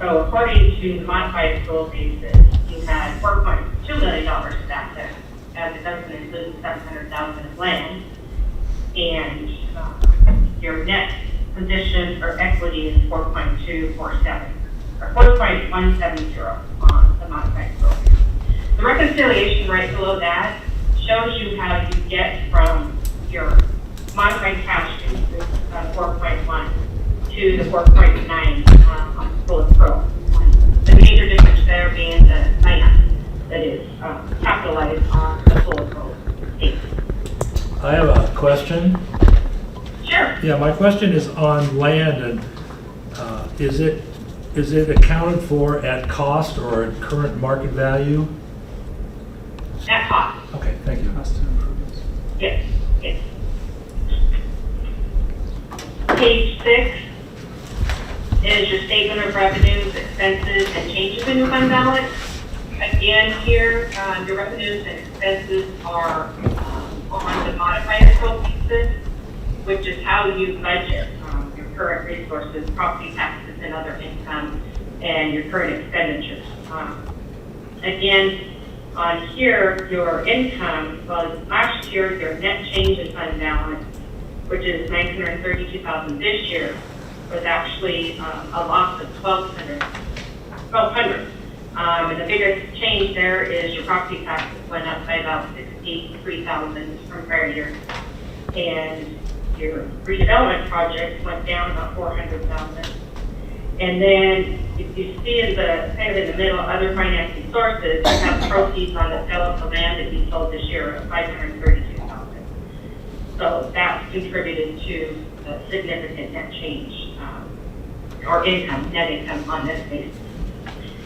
So according to the modified accrual basis, you had $4.2 million of assets, as it doesn't include $700,000 of land, and your net position or equity is 4.247 or 4.170 on the modified accrual. The reconciliation right below that shows you how you get from your modified cash basis of 4.1 to the 4.9 on the full accrual. The major difference there being the land that is capitalized on the full accrual statement. I have a question. Sure. Yeah, my question is on land, and is it accounted for at cost or at current market value? At cost. Okay, thank you. Yes. Yes. Page 6 is your statement of revenues, expenses, and changes in your fund balance. Again, here, your revenues and expenses are on the modified accrual pieces, which is how you budget your current resources, property taxes, and other income, and your current expenditures. Again, on here, your income was last year, your net change in fund balance, which is $932,000 this year, was actually a loss of $1,200. And the biggest change there is your property taxes went up by about $63,000 from prior year. And your redevelopment projects went down about $400,000. And then if you see in the kind of in the middle, other financing sources, you have proceeds on the sale of the land that you sold this year of $532,000. So that contributed to a significant net change or income, net income on this basis.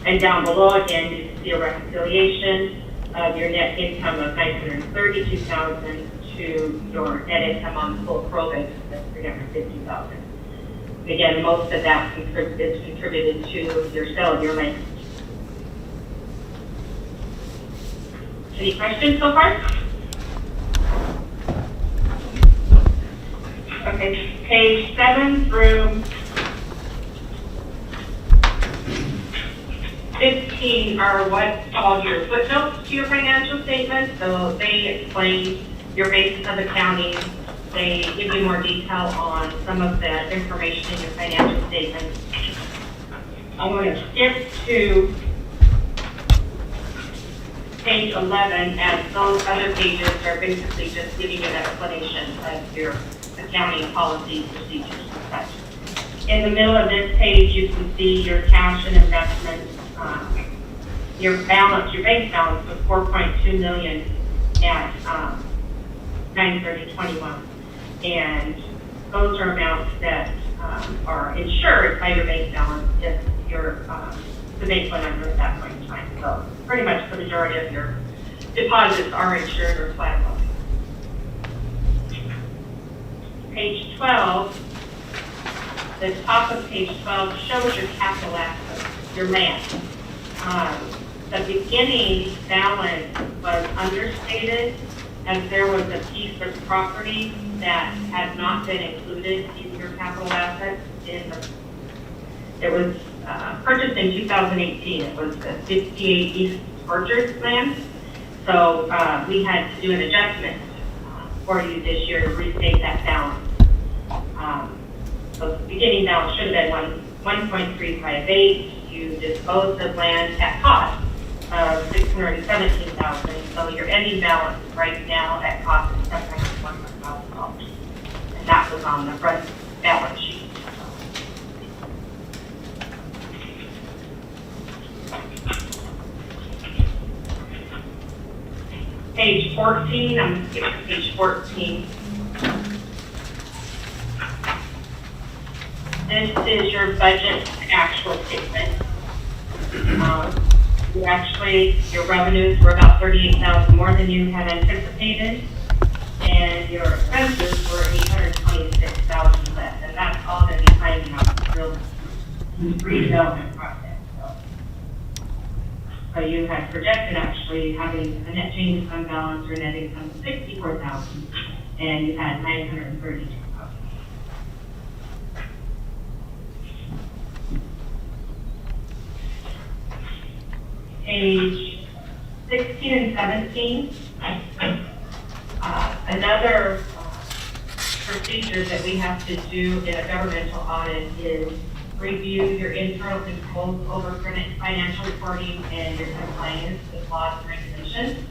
And down below again, you can see a reconciliation of your net income of $932,000 to your net income on the full accrual basis of $350,000. Again, most of that is contributed to your sale of your land. Any questions so far? Okay, page 7 through 15 are what's called your footnotes to your financial statements. So they explain your basis of accounting. They give you more detail on some of the information in your financial statements. I'm going to skip to page 11, as those other pages are basically just giving you an explanation of your accounting policies, procedures, and such. In the middle of this page, you can see your cash and investments. Your balance, your bank balance was $4.2 million at 9/30/21, and those are amounts that are insured by your bank balance if your the bank went under at that point in time. So pretty much the majority of your deposits are insured or collateral. Page 12, the top of page 12 shows your capital assets, your land. The beginning balance was understated, as there was a piece of property that had not been included in your capital assets. It was purchased in 2018. It was the 58 East Orchard land. So we had to do an adjustment for you this year to restate that balance. So the beginning balance should have been 1.358. You disposed of land at cost of $617,000. So your ending balance right now at cost is $701,000. And that was on the front balance sheet. Page 14, I'm skipping to page 14. This is your budget actual statement. Your revenues were about $38,000 more than you had anticipated, and your expenses were $826,000 less, and that's all going to be timing on the redevelopment process. So you had projected actually having a net change in fund balance or net income of $64,000, and you had $932,000. page 16 and 17. Another procedure that we have to do in a governmental audit is review your internal controls over financial reporting and your compliance with laws and regulations.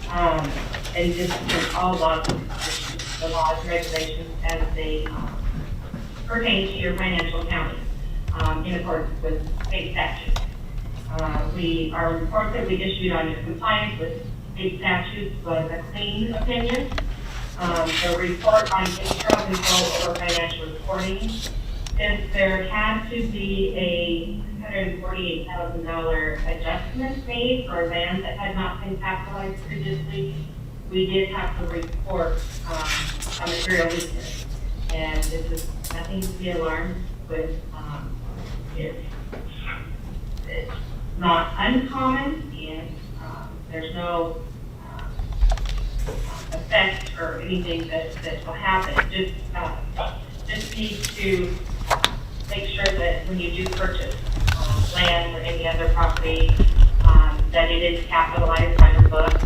And this is all laws and regulations, the laws and regulations as they pertain to your financial accounting in accordance with state statutes. Our report that we issued on your compliance with state statutes was a clean opinion. The report on internal control over financial reporting, since there had to be a $148,000 adjustment made for land that had not been capitalized previously, we did have to report a material weakness. And this is nothing to be alarmed with. It's not uncommon, and there's no effect or anything that will happen. Just need to make sure that when you do purchase land or any other property, that it is capitalized on your books.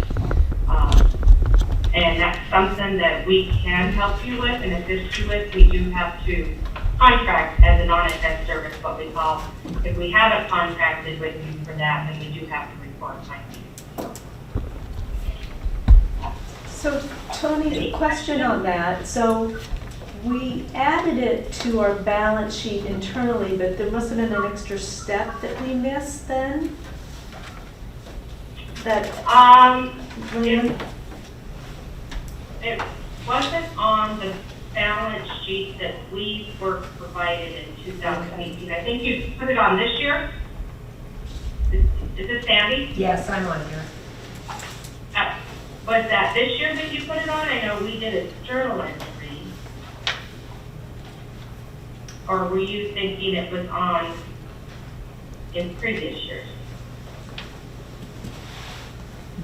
And that's something that we can help you with and assist you with. We do have to contract as a non-exempt service, what we call. If we haven't contracted with you for that, then we do have to report findings. So Tony, a question on that. So we added it to our balance sheet internally, but there must have been an extra step that we missed then? It wasn't on the balance sheet that we were provided in 2018. I think you put it on this year. Is this Sandy? Yes, I'm on here. Was that this year that you put it on? I know we did a journal entry. Or were you thinking it was on in previous years?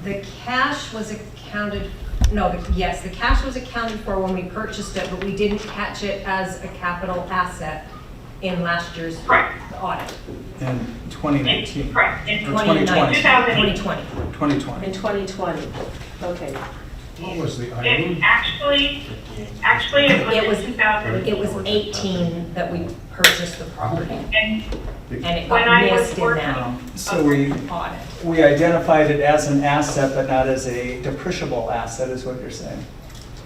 The cash was accounted, yes, the cash was accounted for when we purchased it, but we didn't catch it as a capital asset in last year's Correct. audit. In 2019. Correct. In Or 2020. 2020. 2020. In 2020, okay. What was the It item? actually it was in 2000. It was 18 that we purchased the property, And and it when got I was missed in working, that So we audit. identified it as an asset, but not as a depreciable asset, is what you're saying?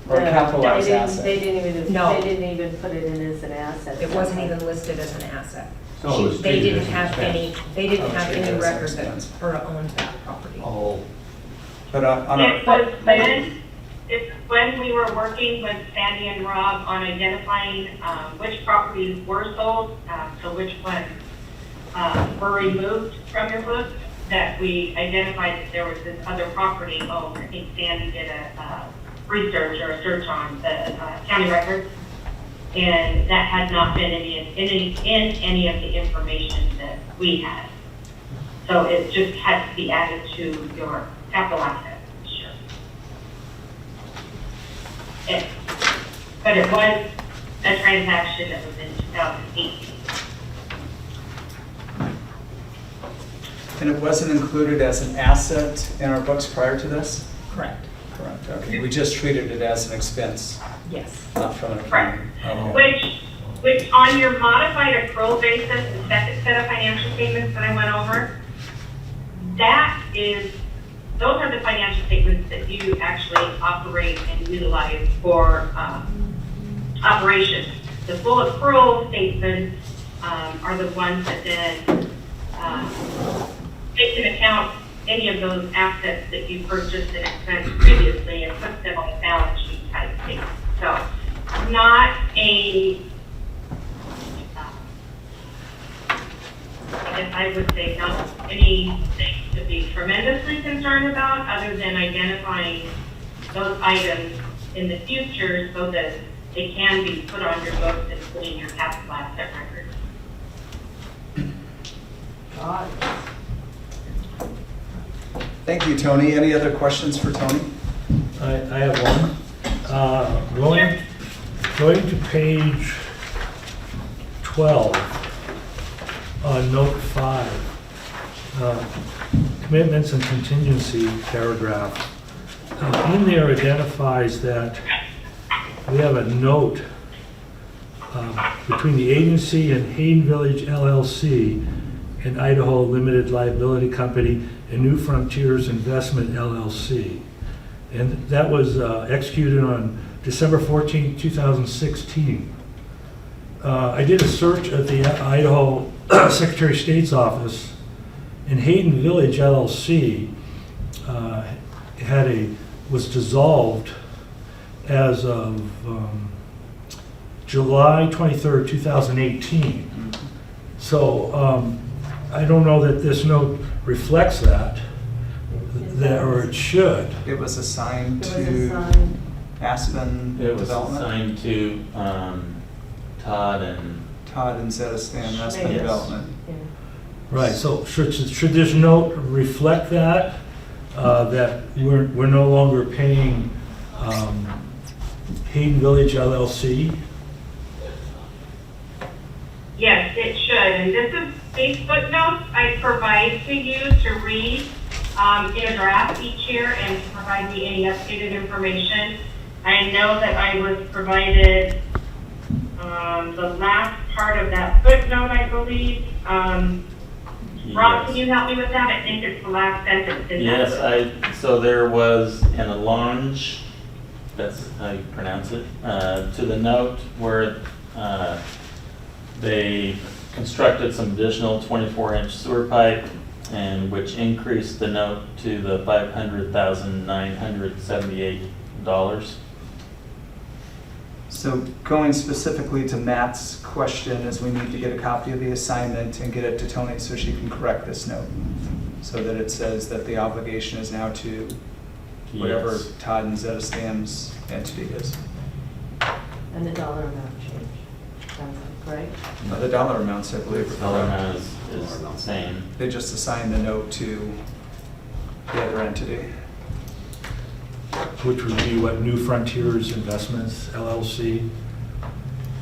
Or a capitalized asset? They didn't No. even put it in as an asset. It wasn't even listed as an asset. So it was They treated didn't as an have expense. any, they didn't have treated any as an record that expense. HURA owned that property. Oh, But on it our, was when we were working with Sandy and Rob on identifying which properties were sold, so which ones were removed from your books, that we identified that there was this other property owned. I think Sandy did a research or a search on the county records, and that had not been in any of the information that we had. So it just had to be added to your capital asset. But it was a transaction that was in 2018. and it wasn't included as an asset in our books prior to this? Correct. Correct, okay. We just treated it as an expense, Yes. not from an Correct. accounting. Okay. Which on your modified accrual basis, the second set of financial statements that I went over, those are the financial statements that you actually operate and utilize for operations. The full accrual statements are the ones that then take into account any of those assets that you purchased and expensed previously and put them on the balance sheet type thing. So not I would say not anything to be tremendously concerned about other than identifying those items in the future so that they can be put on your books and put in your capital asset record. God. Thank you, Tony. Any other questions for Tony? I have one. Going to page 12 on note 5, commitments and contingency paragraph, in there identifies that we have a note between the agency and Hayden Village LLC and Idaho Limited Liability Company and New Frontiers Investment LLC. And that was executed on December 14, 2016. I did a search at the Idaho Secretary of State's office, and Hayden Village LLC was dissolved as of July 23rd, 2018. So I don't know that this note reflects that, or it should. It was assigned It was to assigned. Aspen It was Development? assigned to Todd and, Todd and Zedistan, Aspen Yes. Development. Yeah. Right, so should this note reflect that, that we're no longer paying Hayden Village LLC? Yes, it should, and this is these footnotes I provide to you to read in a draft each year and to provide me any updated information. I know that I was provided the last part of that footnote, I believe. Rob, can you help me with that? I think it's the last sentence. in that footnote. so there was an allonge, that's how you pronounce it, to the note where they constructed some additional 24-inch sewer pipe, and which increased the note to the $500,978. So going specifically to Matt's question is we need to get a copy of the assignment and get it to Tony so she can correct this note. So that it says that the obligation is now to whatever Yes. Todd and Zedistan's entity is. And the dollar amount changed, sounds like, right? The dollar amounts, I believe, The dollar amount is the same. they just assigned the note to the other entity. Which would be what, New Frontiers Investments LLC,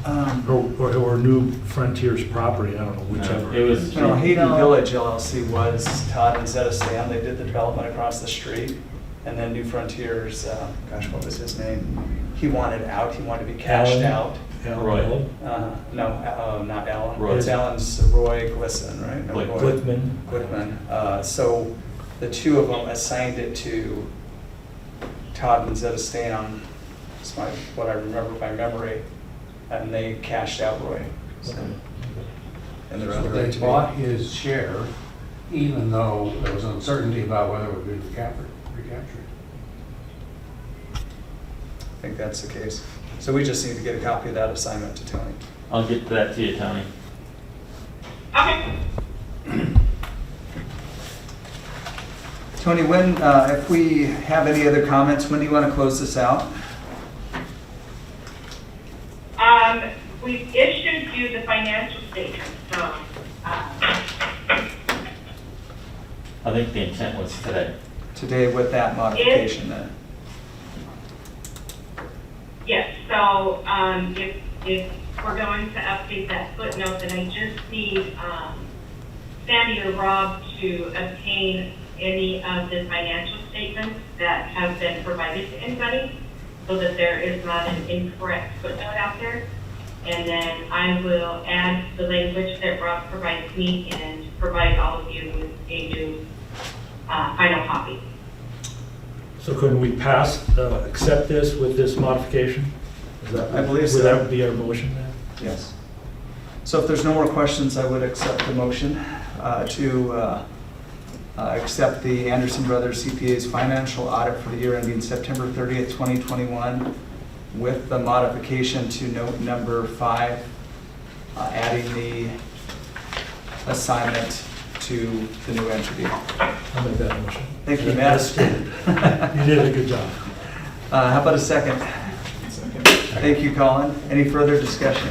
or New Frontiers Property, I don't know, whichever. It was, No, Hayden No. Village LLC was Todd and Zedistan. They did the development across the street. And then New Frontiers, gosh, what was his name? He wanted out, he wanted to be cashed Alan? out. Roy. No, not Alan. Roy. It's Alan's Roy Glisson, right? No, Glick- Roy. Glickman. Glickman. So the two of them assigned it to Todd and Zedistan, that's what I remember by memory, and they cashed out Roy. So, and their So other they entity. bought his share, even though there was uncertainty about whether it would be recaptured. I think that's the case. So we just need to get a copy of that assignment to Tony. I'll get that to you, Tony. Okay. Tony, when, if we have any other comments, when do you want to close this out? We've issued you the financial statement, so, I think the intent was today. Today with that modification then? yes, so, if we're going to update that footnote, then I just need, Sandy or Rob to obtain any of the financial statements that have been provided to anybody, so that there is not an incorrect footnote out there. And then I will add the language that Rob provides me and provide all of you with a new final copy. So couldn't we accept this with this modification? Is that- I believe so. Would that be our motion then? Yes. So if there's no more questions, I would accept the motion to accept the Anderson Brothers CPA's financial audit for the year ending September 30th, 2021, with the modification to note number 5, adding the assignment to the new entity. I'll make that motion. Thank you, Matt. That's good. You did a good job. How about a second? Thank you, Colin. Any further discussion?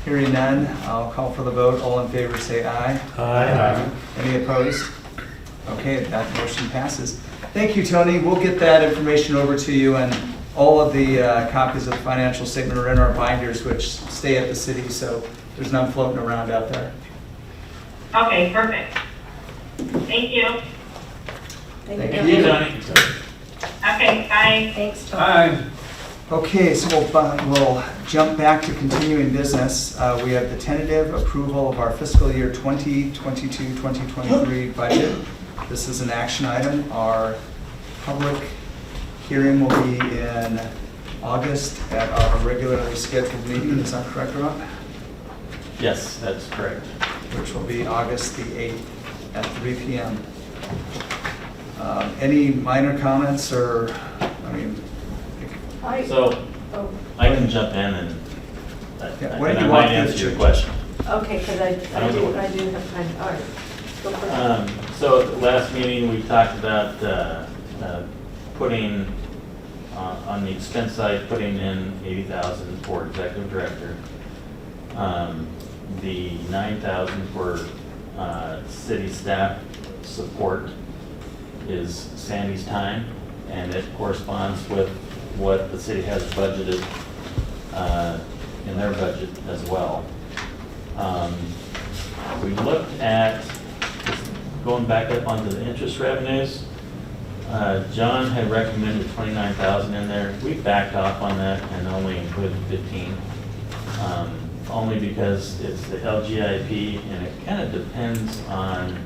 Hearing none, I'll call for the vote. All in favor say aye. Aye. Any opposed? Okay, that motion passes. Thank you, Tony. We'll get that information over to you, and all of the copies of the financial statement are in our binders, which stay at the city, so there's none floating around out there. Okay, perfect. Thank you. Thank Thank you, Tony. Okay, bye. Thanks, Tony. Aye. Okay, so we'll jump back to continuing business. We have the tentative approval of our fiscal year 2022-2023 budget. This is an action item. Our public hearing will be in August at our regularly scheduled meeting. Is that correct, Rob? Yes, that's correct. Which will be August the 8th at 3 p.m. Any minor comments or, So Oh, I can jump in and Yeah, why don't I you might walk through answer the your change? question. okay, because I don't know. do have time, all right. Go for it. So at the last meeting, we talked about putting, on the expense side, putting in $80,000 for executive director. The $9,000 for city staff support is Sandy's time, and it corresponds with what the city has budgeted in their budget as well. We looked at, going back up onto the interest revenues, John had recommended 29,000 in there. We backed off on that and only included 15. Only because it's the LGIP and it kind of depends on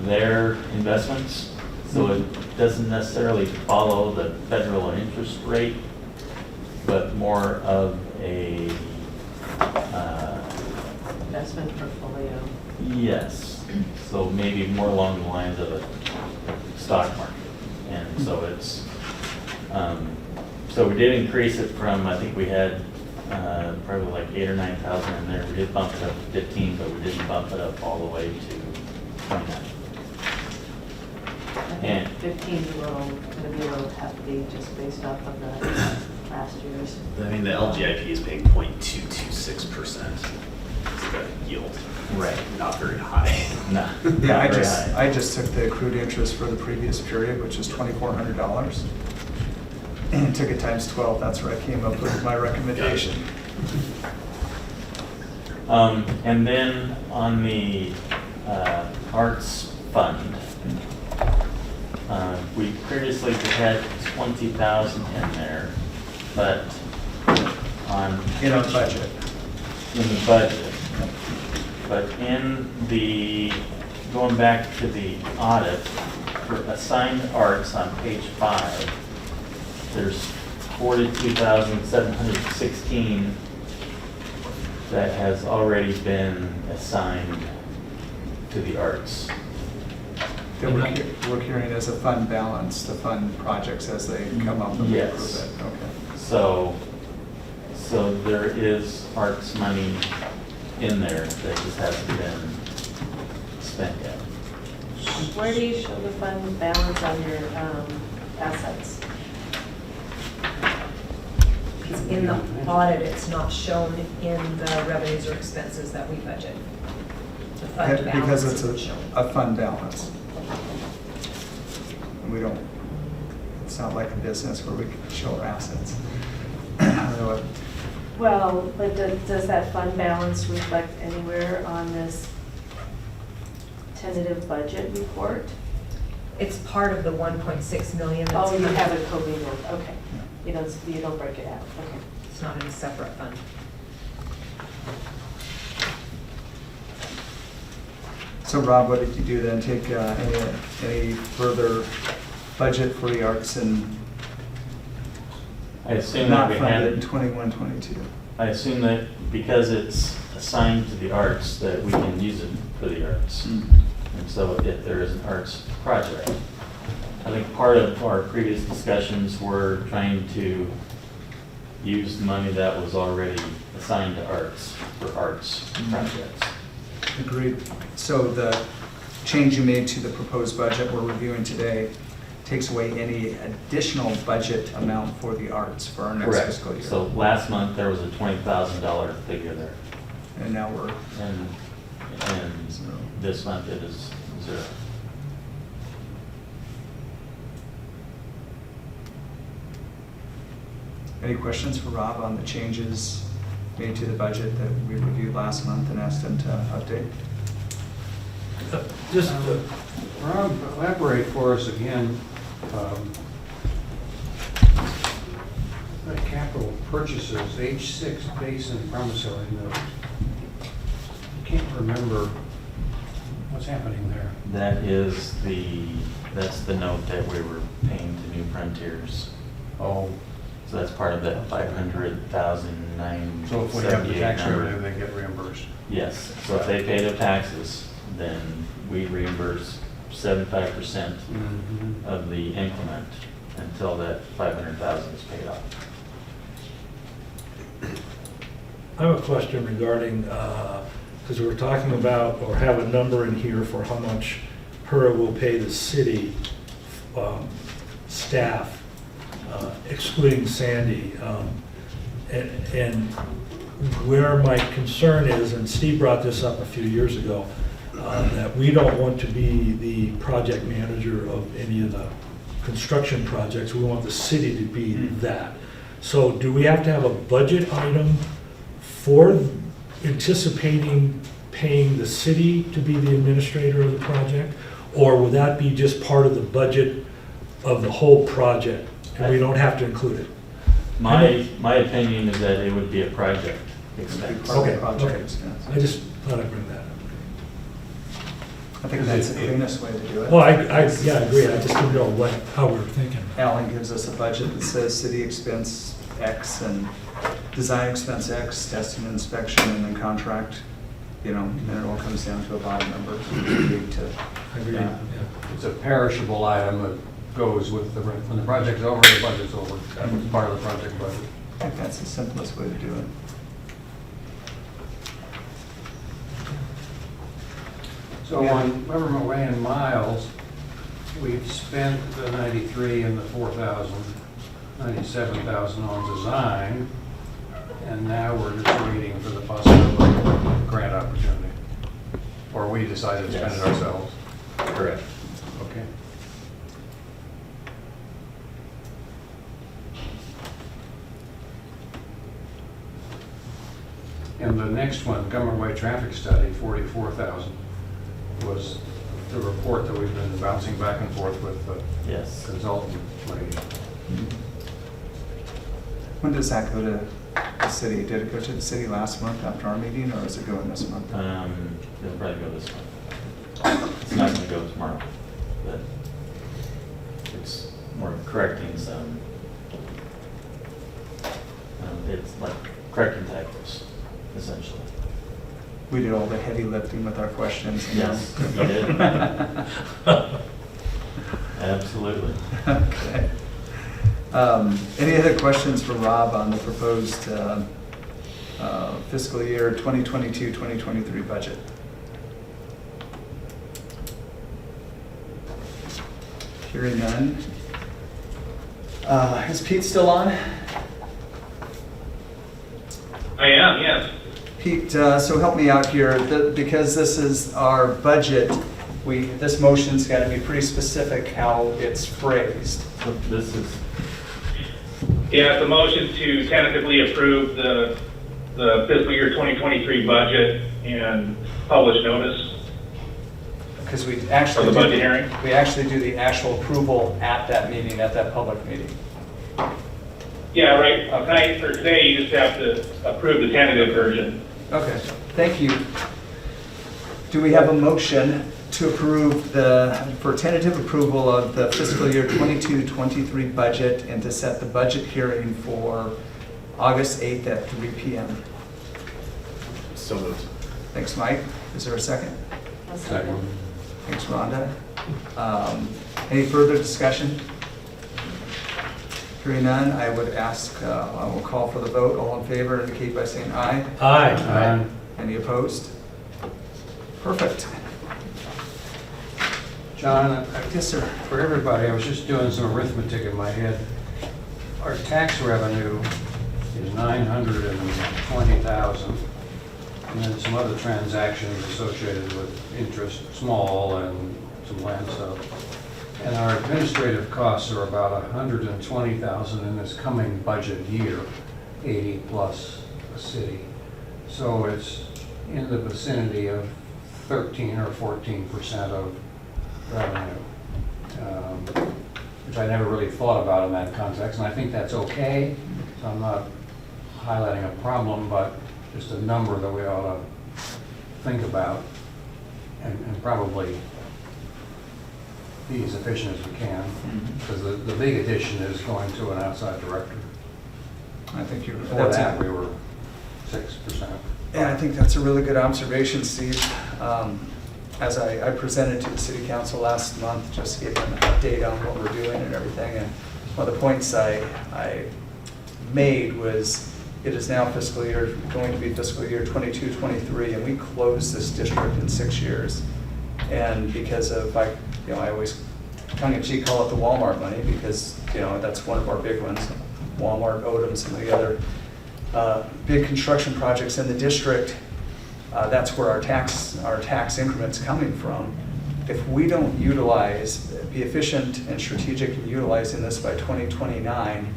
their investments. So it doesn't necessarily follow the federal interest rate, but more of a, Investment portfolio. yes. So maybe more along the lines of a stock market. And so it's, so we did increase it from, I think we had probably like 8,000 or 9,000 in there. We did bump it up to 15, but we didn't bump it up all the way to 29. I And- think 15 is going to be a little hefty just based off of the last year's. I mean, the LGIP is paying 0.226%. It's the yield. Right. Not very high. Nah, Yeah, not very high. I just took the accrued interest for the previous period, which is $2,400. And took it times 12, that's where I came up with my recommendation. And then on the arts fund, we previously had 20,000 in there, but on. In our budget. In the budget. But in the, going back to the audit, for assigned arts on page 5, there's 42,716 that has already been assigned to the arts. That we're carrying as a fund balance to fund projects as they come up and we approve Yes. it. Okay. So there is arts money in there that just hasn't been spent yet. Where do you show the fund balance on your assets? It's in the audit, it's not shown in the revenues or expenses that we budget. The fund Okay, balance because it's isn't shown. a fund balance. And we don't, it's not like a business where we can show our assets. Well, but does that fund balance reflect anywhere on this tentative budget report? It's part of the 1.6 million that's. Oh, you coming. have it co-mingled, okay. You don't break it out, okay. It's not in a separate fund. So Rob, what did you do then? Take any further budget for the arts and I assume that not we funded had in 21, 22? I assume that because it's assigned to the arts, that we can use it for the arts. And so if there is an arts project, I think part of our previous discussions were trying to use money that was already assigned to arts for arts projects. Agreed. So the change you made to the proposed budget we're reviewing today takes away any additional budget amount for the arts for our next fiscal year. So last month, there was a $20,000 figure there. And now we're, And Zero. this month it is 0. any questions for Rob on the changes made to the budget that we reviewed last month and asked him to update? Just, Rob, elaborate for us again. The capital purchases, H6 base and promissory note. I can't remember what's happening there. That's the note that we were paying to New Frontiers. Oh, So that's part of that 500,978. so if we have the tax number. revenue, they get reimbursed. Yes, so if they pay their taxes, then we reimburse 75% Mhm. of the increment until that 500,000 is paid off. I have a question regarding, because we're talking about, or have a number in here for how much HURA will pay the city staff, excluding Sandy. And where my concern is, and Steve brought this up a few years ago, that we don't want to be the project manager of any of the construction projects. We want the city to be that. So do we have to have a budget item for anticipating paying the city to be the administrator of the project? Or would that be just part of the budget of the whole project, and we don't have to include it? My opinion is that it would be a project expense. Part of the Okay, project okay. expense. I just thought I'd bring that up. I think that's the cleanest way to do it. Well, yeah, I agree, I just didn't know how we were thinking. Alan gives us a budget that says city expense X and design expense X, testing and inspection, and then contract, you know, and it all comes down to a bottom number. I agree, Yeah. yeah. It's a perishable item that goes with when the project's over, the budget's over. That was part of the project budget. I think that's the simplest way to do it. So on government way and miles, we've spent the 93 and the 4,000, 97,000 on design, and now we're just waiting for the possibility of a grant opportunity. Or we decided to spend it Yes. ourselves. Correct. Okay. And the next one, government way traffic study, 44,000, was the report that we've been bouncing back and forth with the Yes. consultant lady. When does that go to the city? Did it go to the city last month after our meeting, or is it going this month? It'll probably go this month. It's not gonna go tomorrow, but it's more correcting some, it's like correcting typos, essentially. We did all the heavy lifting with our questions. and Yes, then- you did. Absolutely. Okay. Any other questions for Rob on the proposed fiscal year 2022-2023 budget? Hearing none. Is Pete still on? I am, yes. Pete, so help me out here, because this is our budget, this motion's got to be pretty specific how it's phrased. So this is, Yeah, it's a motion to tentatively approve the fiscal year 2023 budget and publish notice Because we for actually the do, budget hearing. we actually do the actual approval at that meeting, at that public meeting. Yeah, right, tonight, or today, you just have to approve the tentative version. Okay, thank you. Do we have a motion to approve for tentative approval of the fiscal year 22-23 budget and to set the budget hearing for August 8th at 3 p.m.? So moved. Thanks, Mike. Is there a second? Second. Thanks, Rhonda. Any further discussion? Hearing none, I would ask, I will call for the vote. All in favor indicate by saying aye. Aye. Any opposed? Perfect. John, Yes, sir. for everybody, I was just doing some arithmetic in my head. Our tax revenue is 920,000, and then some other transactions associated with interest, small, and some land stuff. And our administrative costs are about 120,000 in this coming budget year, 80 plus a city. So it's in the vicinity of 13 or 14% of revenue, which I never really thought about in that context, and I think that's okay. So I'm not highlighting a problem, but just a number that we ought to think about and probably be as efficient as we can, because the big addition is going to an outside director. I think you're, Before that's that, it. we were 6%. And I think that's a really good observation, Steve. As I presented to the city council last month, just gave them an update on what we're doing and everything, and one of the points I made was, it is now going to be fiscal year 22-23, and we closed this district in 6 years. And because of, I always tongue-in-cheek call it the Walmart money, because, that's one of our big ones. Walmart, Odom, some of the other big construction projects in the district, that's where our tax increment's coming from. If we don't be efficient and strategic in utilizing this by 2029,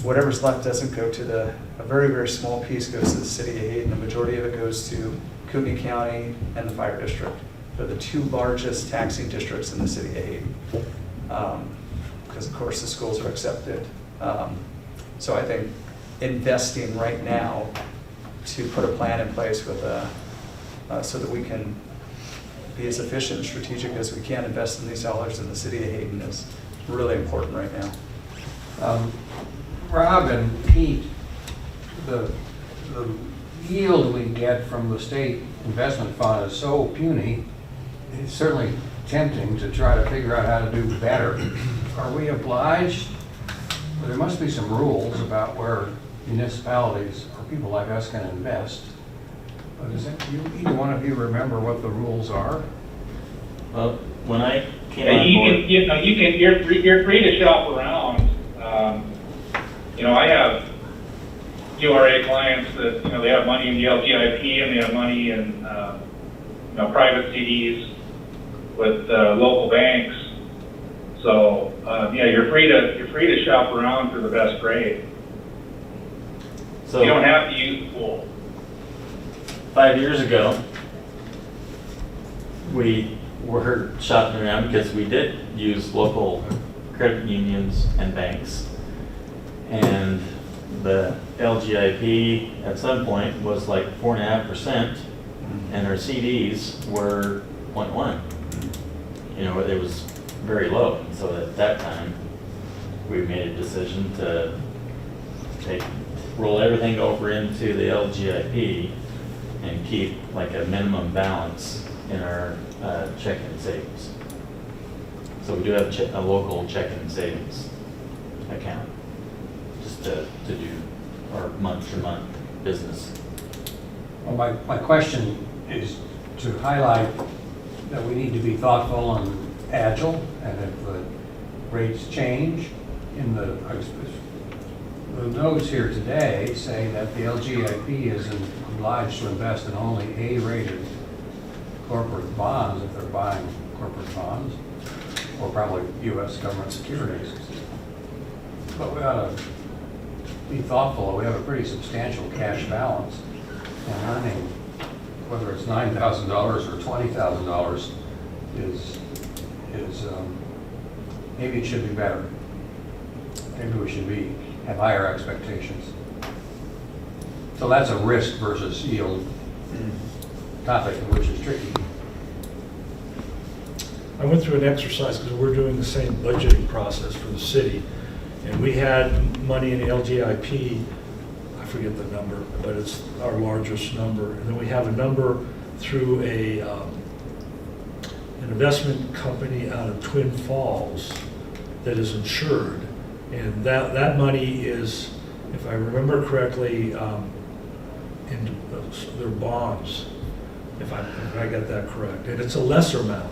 whatever's left doesn't go to a very, very small piece goes to the city of Hayden. The majority of it goes to Kootenai County and the fire district. They're the two largest taxing districts in the city of Hayden. Because of course the schools are accepted. So I think investing right now to put a plan in place with so that we can be as efficient and strategic as we can invest in these dollars in the city of Hayden is really important right now. Rob and Pete, the yield we get from the state investment fund is so puny, it's certainly tempting to try to figure out how to do better. Are we obliged? Well, there must be some rules about where municipalities or people like us can invest. But either one of you remember what the rules are? Well, when I came Yeah, on board. you're free to shop around. I have URA clients that, they have money in the LGIP and they have money in, private CDs with local banks. So, you're free to shop around for the best rate. So You don't have to use the pool. 5 years ago, we were shopping around because we did use local credit unions and banks. And the LGIP at some point was like 4.5%, and our CDs were 0.1. It was very low. So at that time, we made a decision to roll everything over into the LGIP and keep like a minimum balance in our checking and savings. So we do have a local checking and savings account just to do our month-to-month business. Well, my question is to highlight that we need to be thoughtful and agile, and if the rates change, the notes here today say that the LGIP is obliged to invest in only A-rated corporate bonds if they're buying corporate bonds, or probably U.S. government securities. But we ought to be thoughtful. We have a pretty substantial cash balance, and earning, whether it's $9,000 or $20,000, is maybe it should be better. Maybe we should have higher expectations. So that's a risk versus yield topic, which is tricky. I went through an exercise because we're doing the same budgeting process for the city. And we had money in the LGIP, I forget the number, but it's our largest number. And then we have a number through an investment company out of Twin Falls that is insured. And that money is, if I remember correctly, in their bonds, if I got that correct. And it's a lesser amount.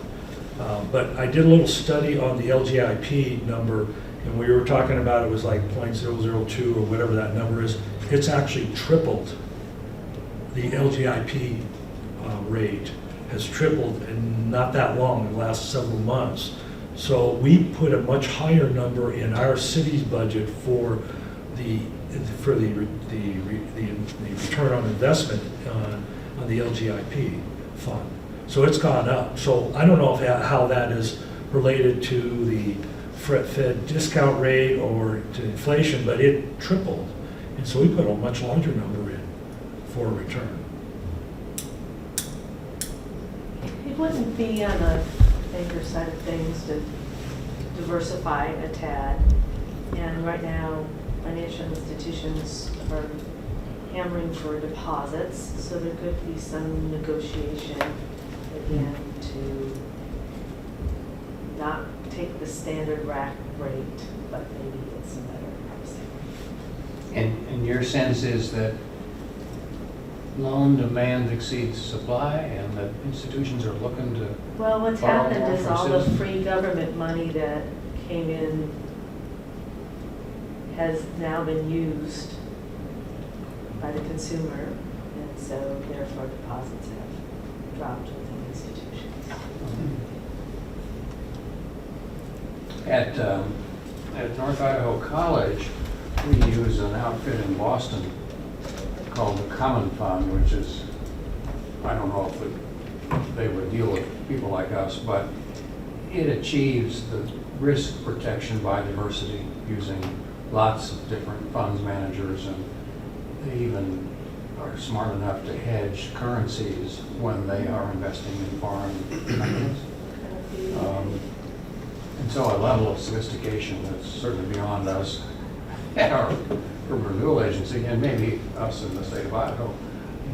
But I did a little study on the LGIP number, and we were talking about it was like 0.002 or whatever that number is. It's actually tripled. The LGIP rate has tripled in not that long, in the last several months. So we put a much higher number in our city's budget for the return on investment on the LGIP fund. So it's gone up. So I don't know how that is related to the Fed discount rate or to inflation, but it tripled. And so we put a much larger number in for a return. It wouldn't be on the banker side of things to diversify a tad. And right now, financial institutions are hammering for deposits, so there could be some negotiation again to not take the standard rack rate, but maybe get some better pricing. And your sense is that loan demand exceeds supply and that institutions are looking to, Well, what's Borrow happened more is from all the citizens? free government money that came in has now been used by the consumer, and so therefore deposits have dropped within institutions. at North Idaho College, we use an outfit in Boston called the Common Fund, which is, I don't know if they would deal with people like us, but it achieves the risk protection by diversity using lots of different funds managers, and they even are smart enough to hedge currencies when they are investing in foreign companies. And so a level of sophistication that's certainly beyond us at our renewal agency, and maybe us in the state of Idaho,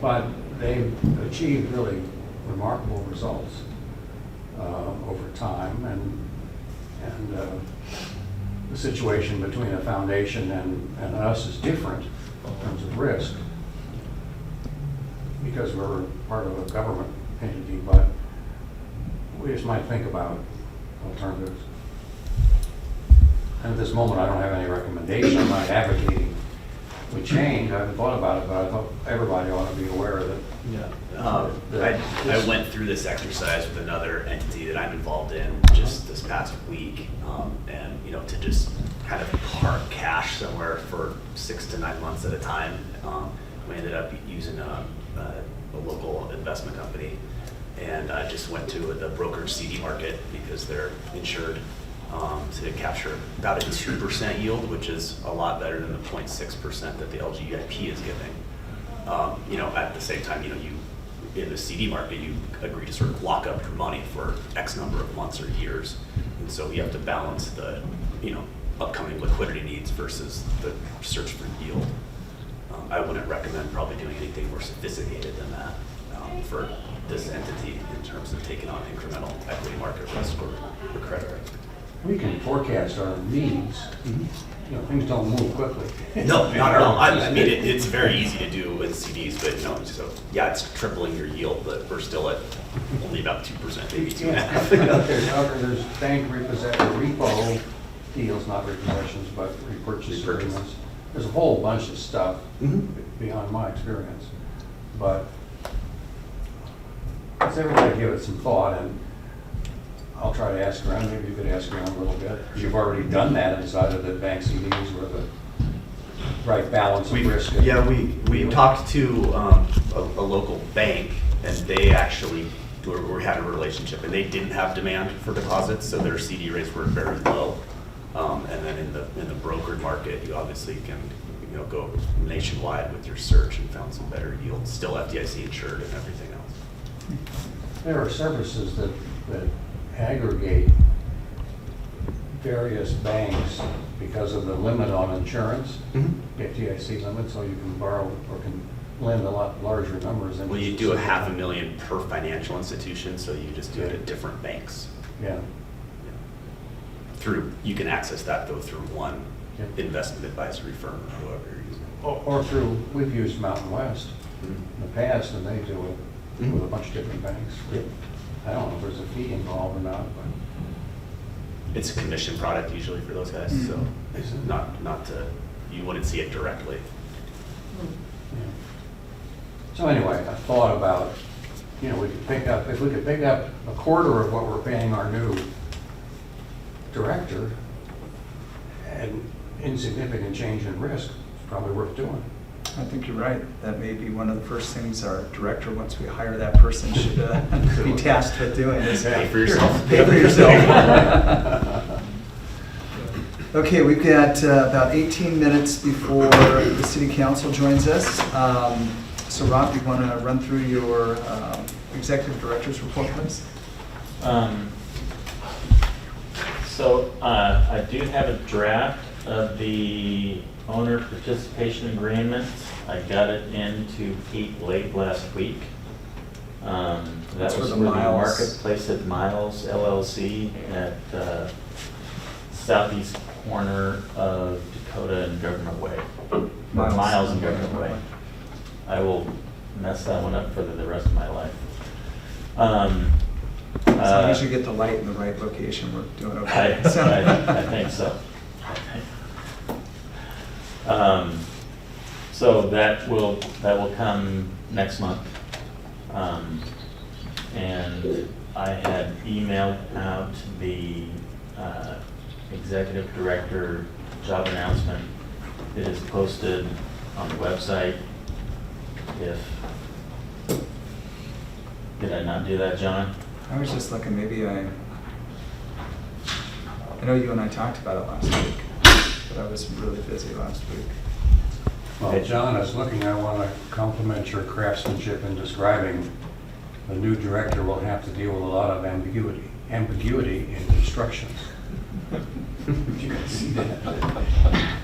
but they've achieved really remarkable results over time, and the situation between a foundation and us is different in terms of risk because we're part of a government entity, but we just might think about alternatives. And at this moment, I don't have any recommendation. I'm not advocating we change. I haven't thought about it, but I thought everybody ought to be aware of it. I went through this exercise with another entity that I'm involved in just this past week, and to just kind of park cash somewhere for 6 to 9 months at a time. We ended up using a local investment company, and I just went to the brokered CD market because they're insured to capture about a 2% yield, which is a lot better than the 0.6% that the LGIP is giving. At the same time, you in the CD market, you agree to sort of lock up your money for X number of months or years, and so you have to balance the upcoming liquidity needs versus the search for yield. I wouldn't recommend probably doing anything more sophisticated than that for this entity in terms of taking on incremental equity market risk or credit risk. We can forecast our needs. Things don't move quickly. No, not at all. I mean, it's very easy to do with CDs, but so yeah, it's tripling your yield, but we're still at only about 2%, maybe 2.5%. There's bank repo deals, not repossessions, but repurchase agreements. There's a whole bunch of stuff beyond my experience, but let's everybody give it some thought, and I'll try to ask around. Maybe you could ask around a little bit. You've already done that and decided that bank CDs were the right balance of risk. We talked to a local bank, and they actually we had a relationship, and they didn't have demand for deposits, so their CD rates were very low. And then in the brokered market, you obviously can go nationwide with your search and found some better yields, still FDIC insured and everything else. There are services that aggregate various banks because of the limit on insurance, FDIC limit, so you can borrow or can lend a lot larger numbers. Well, you do a $500,000 per financial institution, so you just do it at different banks. Yeah. You can access that though through one investment advisory firm or whoever you're using. Or through, we've used Mountain West in the past, and they do it with a bunch of different banks. I don't know if there's a fee involved or not, but it's a commission product usually for those guys, so it's not you wouldn't see it directly. yeah. So anyway, I thought about, we could pick up, if we could pick up a quarter of what we're paying our new director, and insignificant change in risk, it's probably worth doing. I think you're right. That may be one of the first things our director, once we hire that person, should be tasked with doing is Pay for yourself. Pay for yourself. Okay, we've got about 18 minutes before the city council joins us. So Rob, you want to run through your executive director's report, please? So I do have a draft of the owner participation agreement. I got it into Pete late last week. That That's was for for the the Miles. Marketplace at Miles LLC at southeast corner of Dakota and Government Way. Miles and Government Way. I will mess that one up for the rest of my life. As long as you get the light in the right location, we're doing okay. I think so. So that will come next month. And I had emailed out the executive director job announcement. It is posted on the website. Did I not do that, John? I was just looking, maybe I know you and I talked about it last week, but I was really busy last week. Well, John, as looking, I want to compliment your craftsmanship in describing the new director will have to deal with a lot of ambiguity in instructions. You can see that.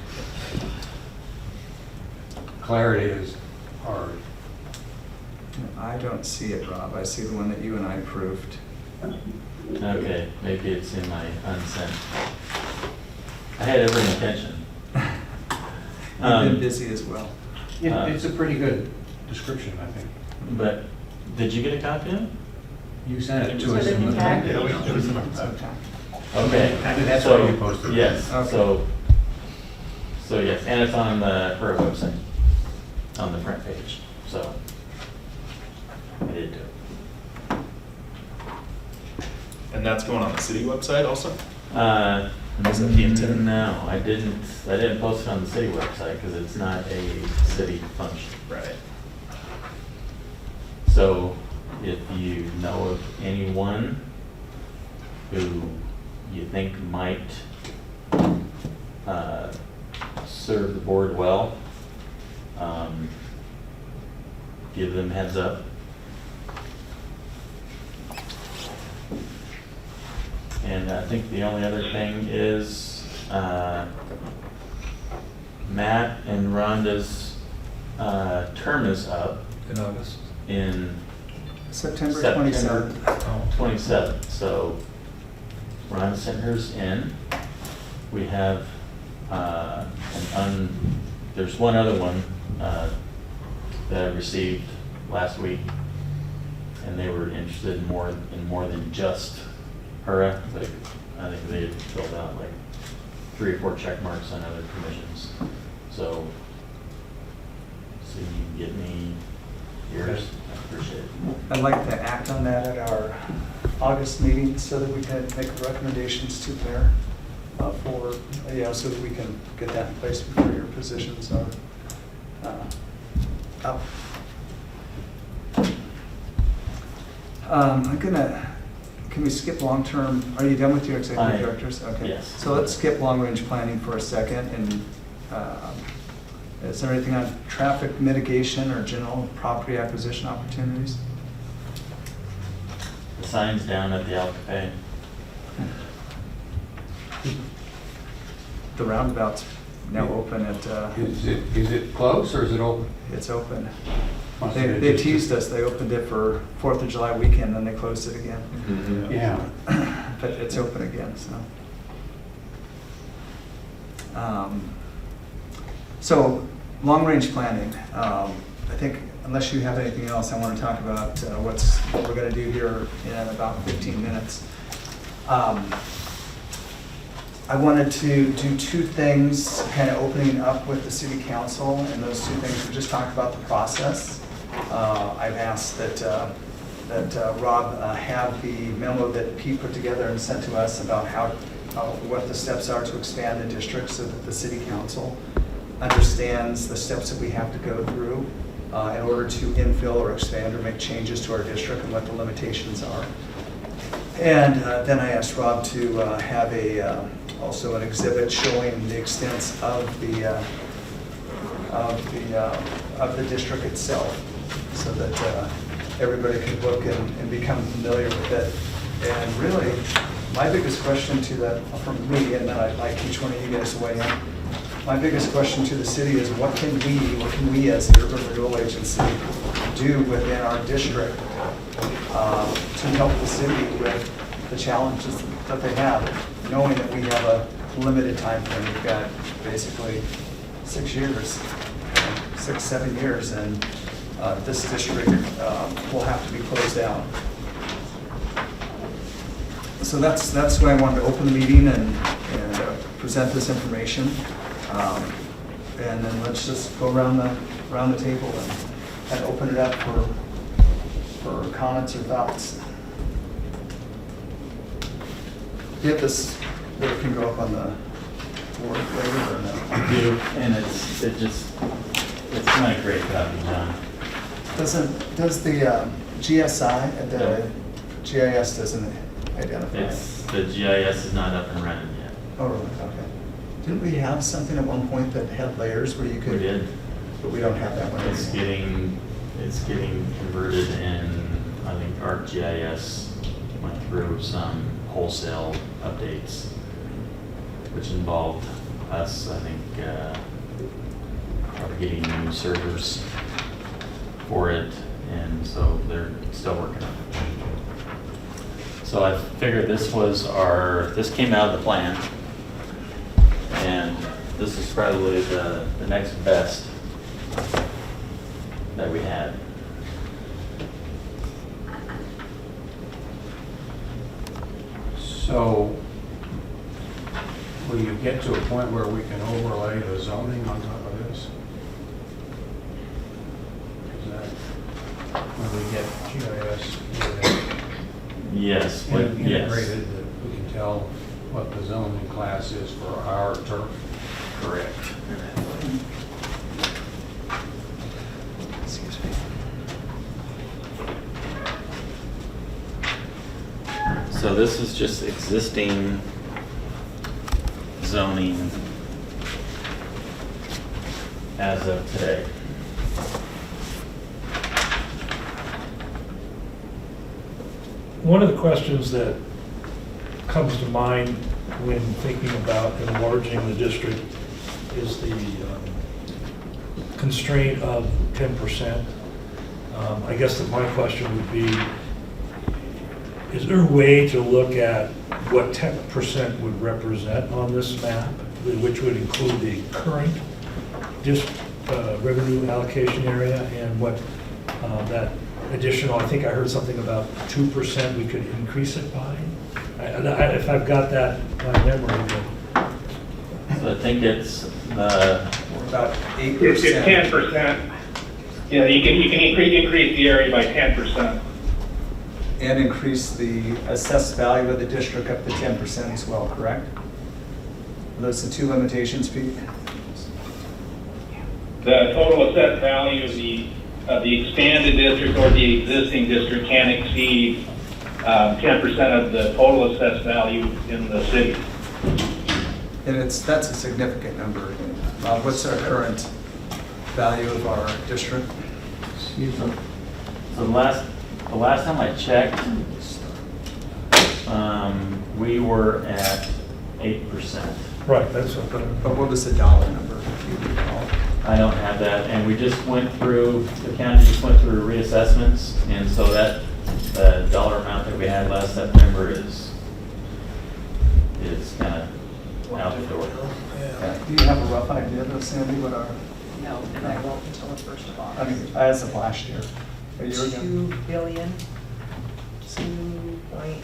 Clarity is hard. I don't see it, Rob. I see the one that you and I approved. Okay, maybe it's in my unsent. I had every intention. You've been busy as well. It's a pretty good description, I think. But did you get a copy of it? You sent it to So us then in you the have- packet. It was in our packet. Okay. That's So- why you posted it. Yes, Okay. so yes, and it's on the HURA website, on the front page, so I did do it. And that's going on the city website also? Is it the intent? No, I didn't post it on the city website because it's not a city function. Right. So if you know of anyone who you think might serve the board well, give them heads up. And I think the only other thing is Matt and Rhonda's term is up In August. in September September 27th. 27th. So Rhonda sent hers in. We have there's one other one that I received last week, and they were interested in more than just HURA. Like, I think they had filled out like 3 or 4 check marks on other commissions. So you can get me yours. I appreciate it. I'd like to act on that at our August meeting so that we can make recommendations to the mayor so that we can get that in place before your positions are up. Can we skip long-term? Are you done with your executive directors? Okay. Yes. So let's skip long-range planning for a second. And is there anything on traffic mitigation or general property acquisition opportunities? The sign's down at the Al Cafe. The roundabout's now open at, Is it closed or is it open? it's open. Must have been They just- teased us, they opened it for 4th of July weekend, then they closed it again. Yeah. But it's open again, so. So, long-range planning, I think unless you have anything else, I want to talk about what we're going to do here in about 15 minutes. I wanted to do 2 things, kind of opening up with the city council, and those 2 things, we just talked about the process. I've asked that Rob have the memo that Pete put together and sent to us about what the steps are to expand the district so that the city council understands the steps that we have to go through in order to infill or expand or make changes to our district and what the limitations are. And then I asked Rob to have also an exhibit showing the extents of the district itself, so that everybody could look and become familiar with it. And really, my biggest question to from me, and then I'd like each one of you guys to weigh in. My biggest question to the city is what can we as the Urban Renewal Agency do within our district to help the city with the challenges that they have, knowing that we have a limited time frame. We've got basically 6 years, 6, 7 years, and this district will have to be closed down. So that's why I wanted to open the meeting and present this information. And then let's just go around the table and open it up for comments or thoughts. Do you have this that can go up on the board later or no? I do, and it's not a great copy, John. Does the GSI, the GIS doesn't identify it? The GIS is not up and running yet. Oh, really? Okay. Didn't we have something at one point that had layers where you could? We did. But we don't have that one anymore. It's getting converted, and I think ArcGIS went through some wholesale updates, which involved us, I think, probably getting new servers for it, and so they're still working on it. So I figured this came out of the plan, and this is probably the next best that we had. So, will you get to a point where we can overlay the zoning on top of this? Is that when we get GIS Yes, yes. integrated, that we can tell what the zoning class is for our turf? Correct. Excuse me. So this is just existing zoning as of today. One of the questions that comes to mind when thinking about enlarging the district is the constraint of 10%. I guess that my question would be, is there a way to look at what 10% would represent on this map, which would include the current revenue allocation area and what that additional, I think I heard something about 2% we could increase it by? If I've got that by memory, then. So I think it's We're about 8%. It's 10%. Yeah, you can increase the area by 10%. And increase the assessed value of the district up to 10% as well, correct? Are those the two limitations, Pete? The total assessed value of the expanded district or the existing district can exceed 10% of the total assessed value in the city. And that's a significant number. What's our current value of our district? So the last time I checked, we were at 8%. Right, that's what But what was the dollar number, if you recall? I don't have that, and we just went through, the county just went through reassessments, and so that the dollar amount that we had last September is kind of out the door. Yeah. Do you have a rough idea though, Sandy, what our, No, and I won't until the 1st of I August. mean, as of last year, a year ago? 2 billion, 2 point.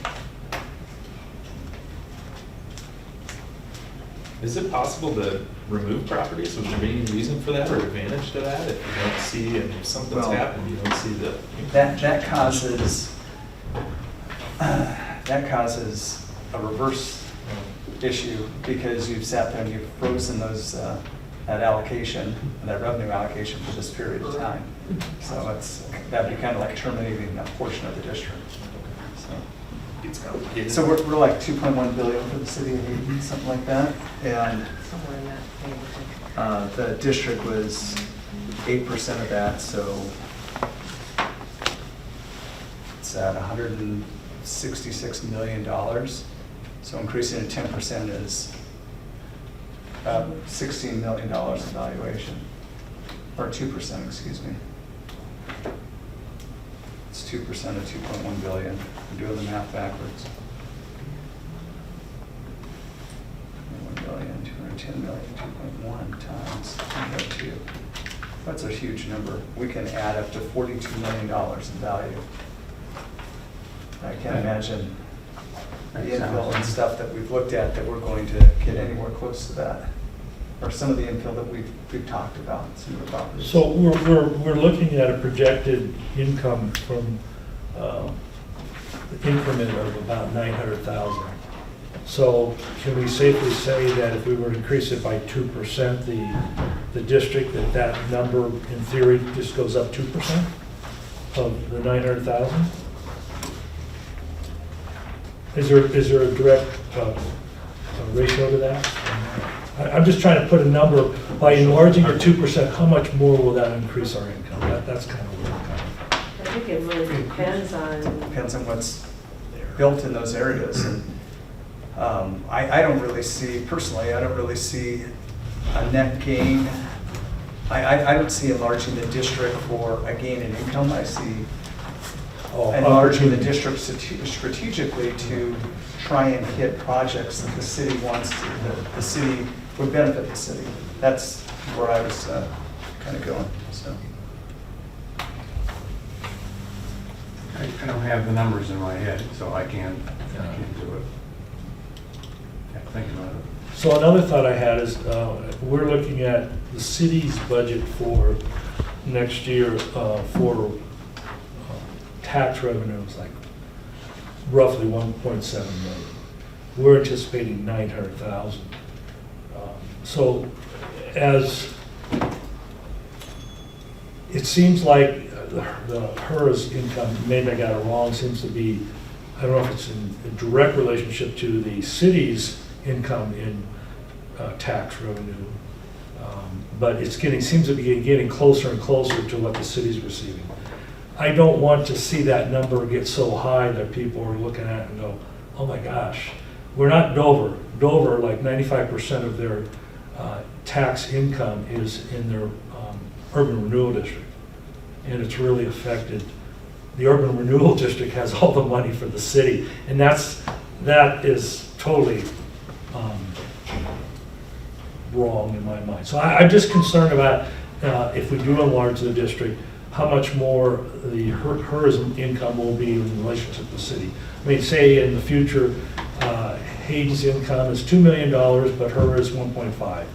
Is it possible to remove properties? Was there any reason for that or advantage to that? If you don't see, and if something's Well, happened, you don't see the. That causes a reverse issue because you've sat there and you've frozen those that allocation, that revenue allocation for this period of time. So that'd be kind of like terminating a portion of the district. It's complicated. So we're like 2.1 billion for the city of Hayden, something like that. And Somewhere in that neighborhood. the district was 8% of that, so it's at $166 million. So increasing it 10% is about $16 million in valuation, or 2%, excuse me. It's 2% of 2.1 billion. I'm doing the math backwards. 1 billion, 210 million, 2.1 times 2.2. That's a huge number. We can add up to $42 million in value. I can't imagine the infill and stuff that we've looked at that we're going to get anywhere close to that. Or some of the infill that we've talked about, some of the properties. So we're looking at a projected income from the increment of about 900,000. So can we safely say that if we were to increase it by 2%, the district, that number in theory just goes up 2% of the 900,000? Is there a direct ratio to that? I'm just trying to put a number, by enlarging it 2%, how much more will that increase our income? That's kind of where I'm coming from. I think it really depends on. Depends on what's built in those areas. And I don't really see, personally, I don't really see a net gain. I don't see enlarging the district for a gain in income. I see enlarging the district strategically to try and hit projects that the city wants, that the city would benefit the city. That's where I was kind of going, so. I don't have the numbers in my head, so I can't do it. Have to think about it. So another thought I had is, we're looking at the city's budget for next year for tax revenues, like roughly 1.7 million. We're anticipating 900,000. So as it seems like the HURA's income, maybe I got it wrong, seems to be, I don't know if it's in a direct relationship to the city's income in tax revenue, but it's seems to be getting closer and closer to what the city's receiving. I don't want to see that number get so high that people are looking at it and go, oh my gosh, we're not Dover. Dover, like 95% of their tax income is in their urban renewal district. And it's really affected. The urban renewal district has all the money for the city. And that is totally wrong in my mind. So I'm just concerned about if we do enlarge the district, how much more the HURA's income will be in relationship to the city. I mean, say in the future, Hayden's income is $2 million, but HURA is 1.5.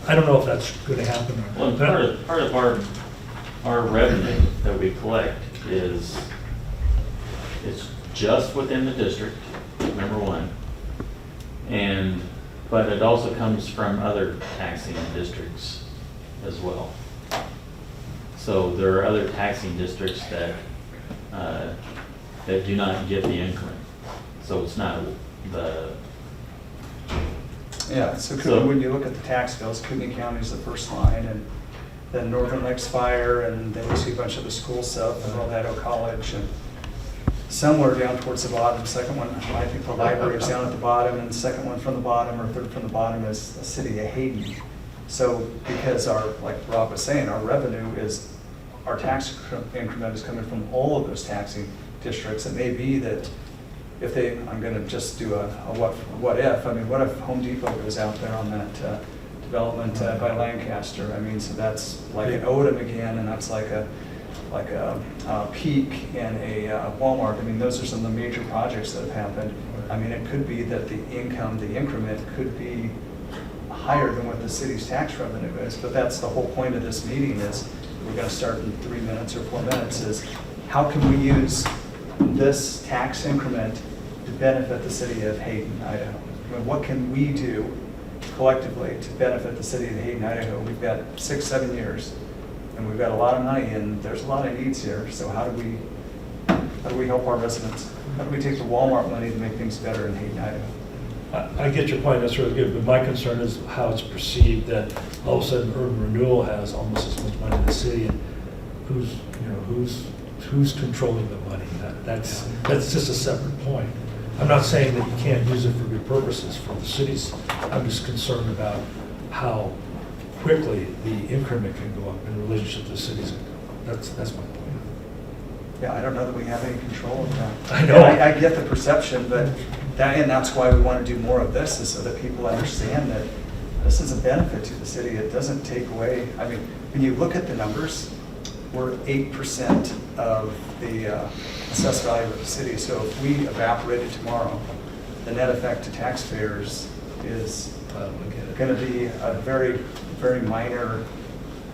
I don't know if that's going to happen or Well, not. part of our revenue that we collect is, it's just within the district, number one. But it also comes from other taxing districts as well. So there are other taxing districts that do not get the increment. So it's not the. Yeah, so when you look at the tax bills, Kootenai County is the first line, and then Northern Lakes Fire, and then you see a bunch of the school stuff, and Idaho College, and somewhere down towards the bottom, second one, I think the library is down at the bottom, and the second one from the bottom, or third from the bottom is the city of Hayden. So because like Rob was saying, our revenue is, our tax increment is coming from all of those taxing districts. It may be that if I'm gonna just do a what if, I mean, what if Home Depot goes out there on that development by Lancaster? I mean, so that's like an Odom again, and that's like a Peak and a Walmart. I mean, those are some of the major projects that have happened. I mean, it could be that the increment could be higher than what the city's tax revenue is, but that's the whole point of this meeting is, we're gonna start in 3 minutes or 4 minutes, is how can we use this tax increment to benefit the city of Hayden, Idaho? I mean, what can we do collectively to benefit the city of Hayden, Idaho. We've got 6, 7 years, and we've got a lot of money, and there's a lot of needs here. So how do we help our residents? How do we take the Walmart money to make things better in Hayden, Idaho? I get your point, that's really good, but my concern is how it's perceived that all of a sudden urban renewal has almost as much money in the city, and who's controlling the money? That's just a separate point. I'm not saying that you can't use it for good purposes for the cities. I'm just concerned about how quickly the increment can go up in relationship to the cities. That's my point. Yeah, I don't know that we have any control of that. I know. And I get the perception, but that's why we want to do more of this, is so that people understand that this is a benefit to the city. It doesn't take away, I mean, when you look at the numbers, we're 8% of the assessed value of the city. So if we evaporate it tomorrow, the net effect to taxpayers is going to be a very, very minor,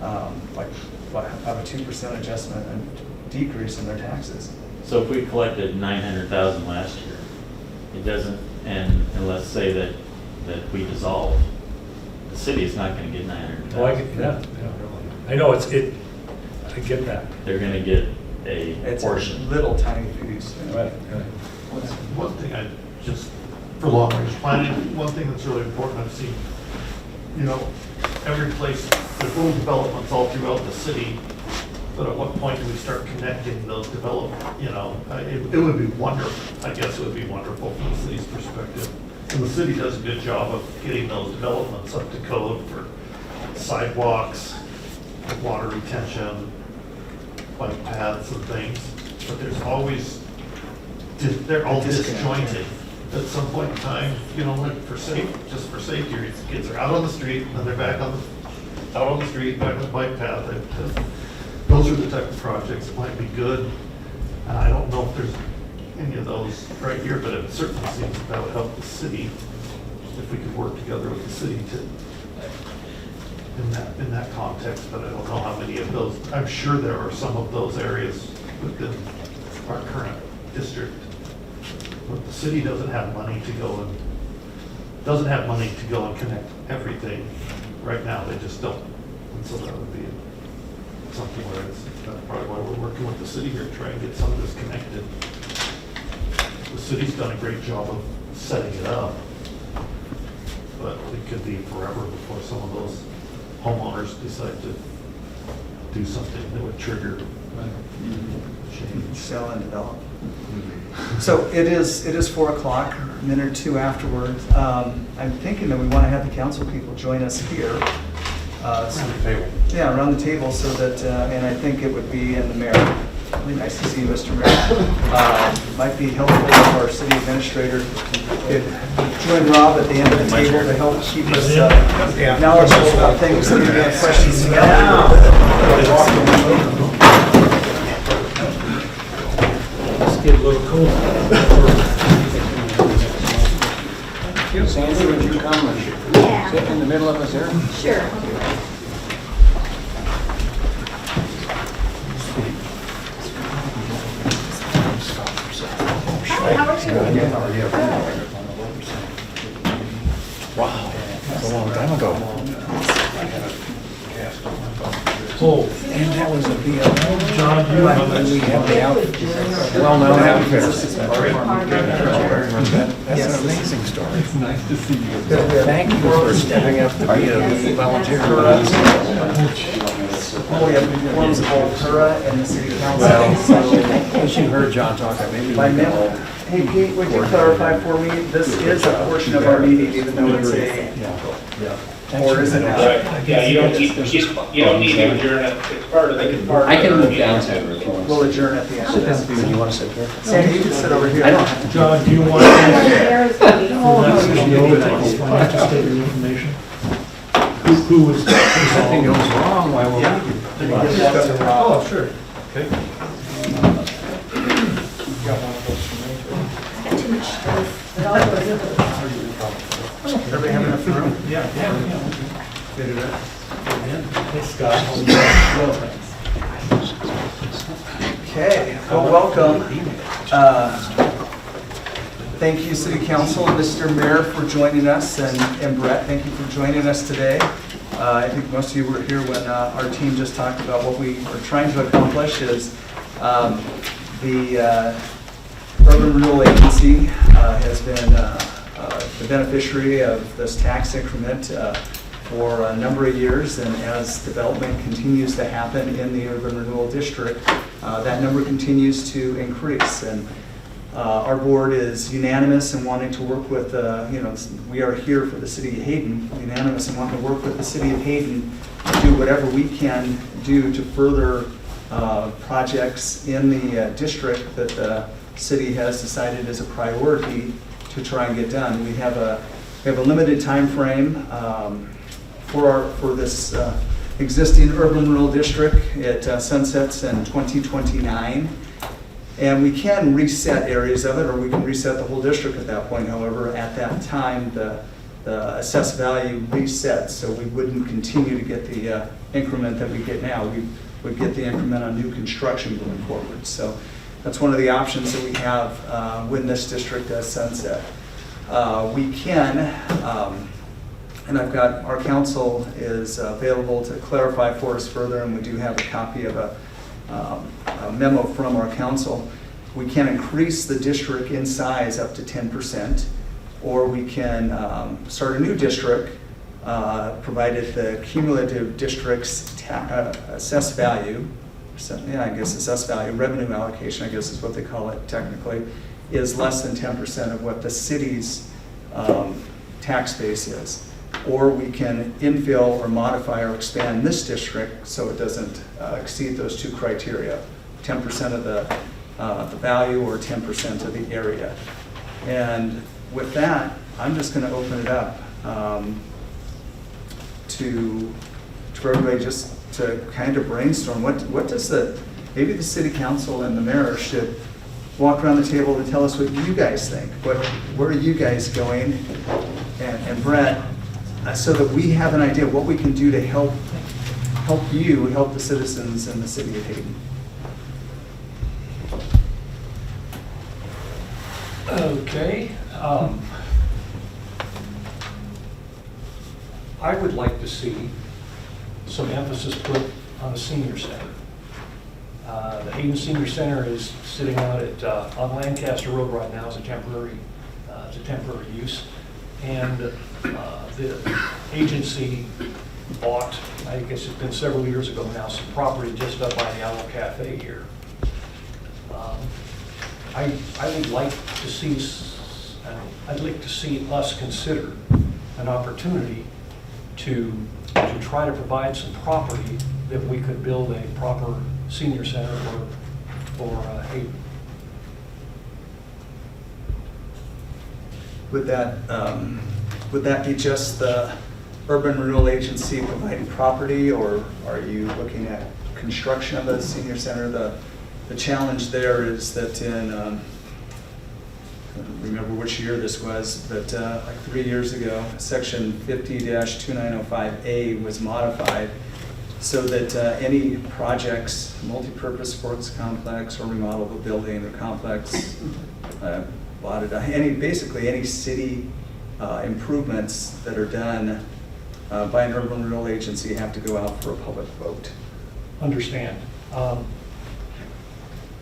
like about a 2% adjustment and decrease in their taxes. So if we collected 900,000 last year, it doesn't, and let's say that we dissolve, the city is not going to get 900,000. Oh, I know, I get that. They're going to get a It's portion. a little tiny piece. Right. One thing I just, for long range planning, one thing that's really important I've seen, every place, there's little developments all throughout the city, but at what point do we start connecting those developments? It would be wonderful, I guess it would be wonderful from the city's perspective. And the city does a good job of getting those developments up to code for sidewalks, water retention, bike paths and things, but there's always, they're all disjointed. At some point in time, like for safety reasons, kids are out on the street, and then they're back out on the street, back on the bike path. Those are the type of projects that might be good. And I don't know if there's any of those right here, but it certainly seems that would help the city if we could work together with the city in that context, but I don't know how many of those. I'm sure there are some of those areas within our current district, but the city doesn't have money to go and connect everything right now. They just don't, and so that would be something where that's probably why we're working with the city here, trying to get some of this connected. The city's done a great job of setting it up, but it could be forever before some of those homeowners decide to do something that would trigger change. Sell and develop. So it is 4 o'clock, a minute or two afterwards. I'm thinking that we want to have the council people join us here. Around the table. Yeah, around the table, so that, and I think it would be in the mayor. Really nice to see you, Mr. Mayor. Might be helpful if our city administrator could join Rob at the end of the table to help keep us knowledgeable about things that we have questions about. Let's get a little cooler. Sandy, would you come and sit in the middle of us here? Sure. How are you? Wow, that's a long time ago. Oh, And that was a BLM. John, you We have the outfit, well-known outfit. That's an amazing story. It's nice to see you. Thank you for stepping up to be a volunteer. Oh, yeah, we forms of both HURA and the city council. Well, as you heard John talk, maybe we My can memo, hey Pete, would you clarify for me, this is a portion of our meeting, even though it's or is it not? Yeah, you don't need to adjourn it, it's part of the. I can move down to it if you want. We'll adjourn at the end of this. You want to sit here? Sandy, you can sit over here. I don't have to. John, do you want to financial statement information? Who was? Something goes wrong, why will Yeah. we? Give that to Rob. Oh, sure. Okay. Got one of those for me. Too much space. Everybody have enough room? Yeah. Hey, Scott. Okay, well, welcome. Thank you, City Council and Mr. Mayor, for joining us, and Brett, thank you for joining us today. I think most of you were here when our team just talked about what we are trying to accomplish is the Urban Renewal Agency has been the beneficiary of this tax increment for a number of years, and as development continues to happen in the Urban Renewal District, that number continues to increase. And our board is unanimous in wanting to work with, we are here for the City of Hayden, unanimous in wanting to work with the City of Hayden to do whatever we can do to further projects in the district that the city has decided is a priority to try and get done. We have a limited time frame for this existing urban rural district. It sunsets in 2029. And we can reset areas of it, or we can reset the whole district at that point. However, at that time, the assessed value resets, so we wouldn't continue to get the increment that we get now. We would get the increment on new construction going forward. So that's one of the options that we have when this district does sunset. We can, and I've got, our council is available to clarify for us further, and we do have a copy of a memo from our council. We can increase the district in size up to 10%, or we can start a new district, provided the cumulative district's assessed value, assessed value, revenue allocation, I guess is what they call it technically, is less than 10% of what the city's tax base is. Or we can infill or modify or expand this district so it doesn't exceed those two criteria, 10% of the value or 10% of the area. And with that, I'm just going to open it up for everybody just to kind of brainstorm. What does maybe the City Council and the Mayor should walk around the table and tell us what you guys think. Where are you guys going? And Brett, so that we have an idea of what we can do to help you, help the citizens in the City of Hayden. Okay. I would like to see some emphasis put on the senior center. The Hayden Senior Center is sitting out at on Lancaster Road right now as a temporary use, and the agency bought, I guess it's been several years ago now, some property just up by the Owl Cafe here. I would like to see, I'd like to see us consider an opportunity to try to provide some property that we could build a proper senior center for Hayden. Would that be just the Urban Renewal Agency providing property, or are you looking at construction of the senior center? The challenge there is that in, I don't remember which year this was, but like 3 years ago, Section 50-2905A was modified so that any projects, multi-purpose sports complex or remodel of a building or complex, basically any city improvements that are done by an urban renewal agency have to go out for a public vote. Understand.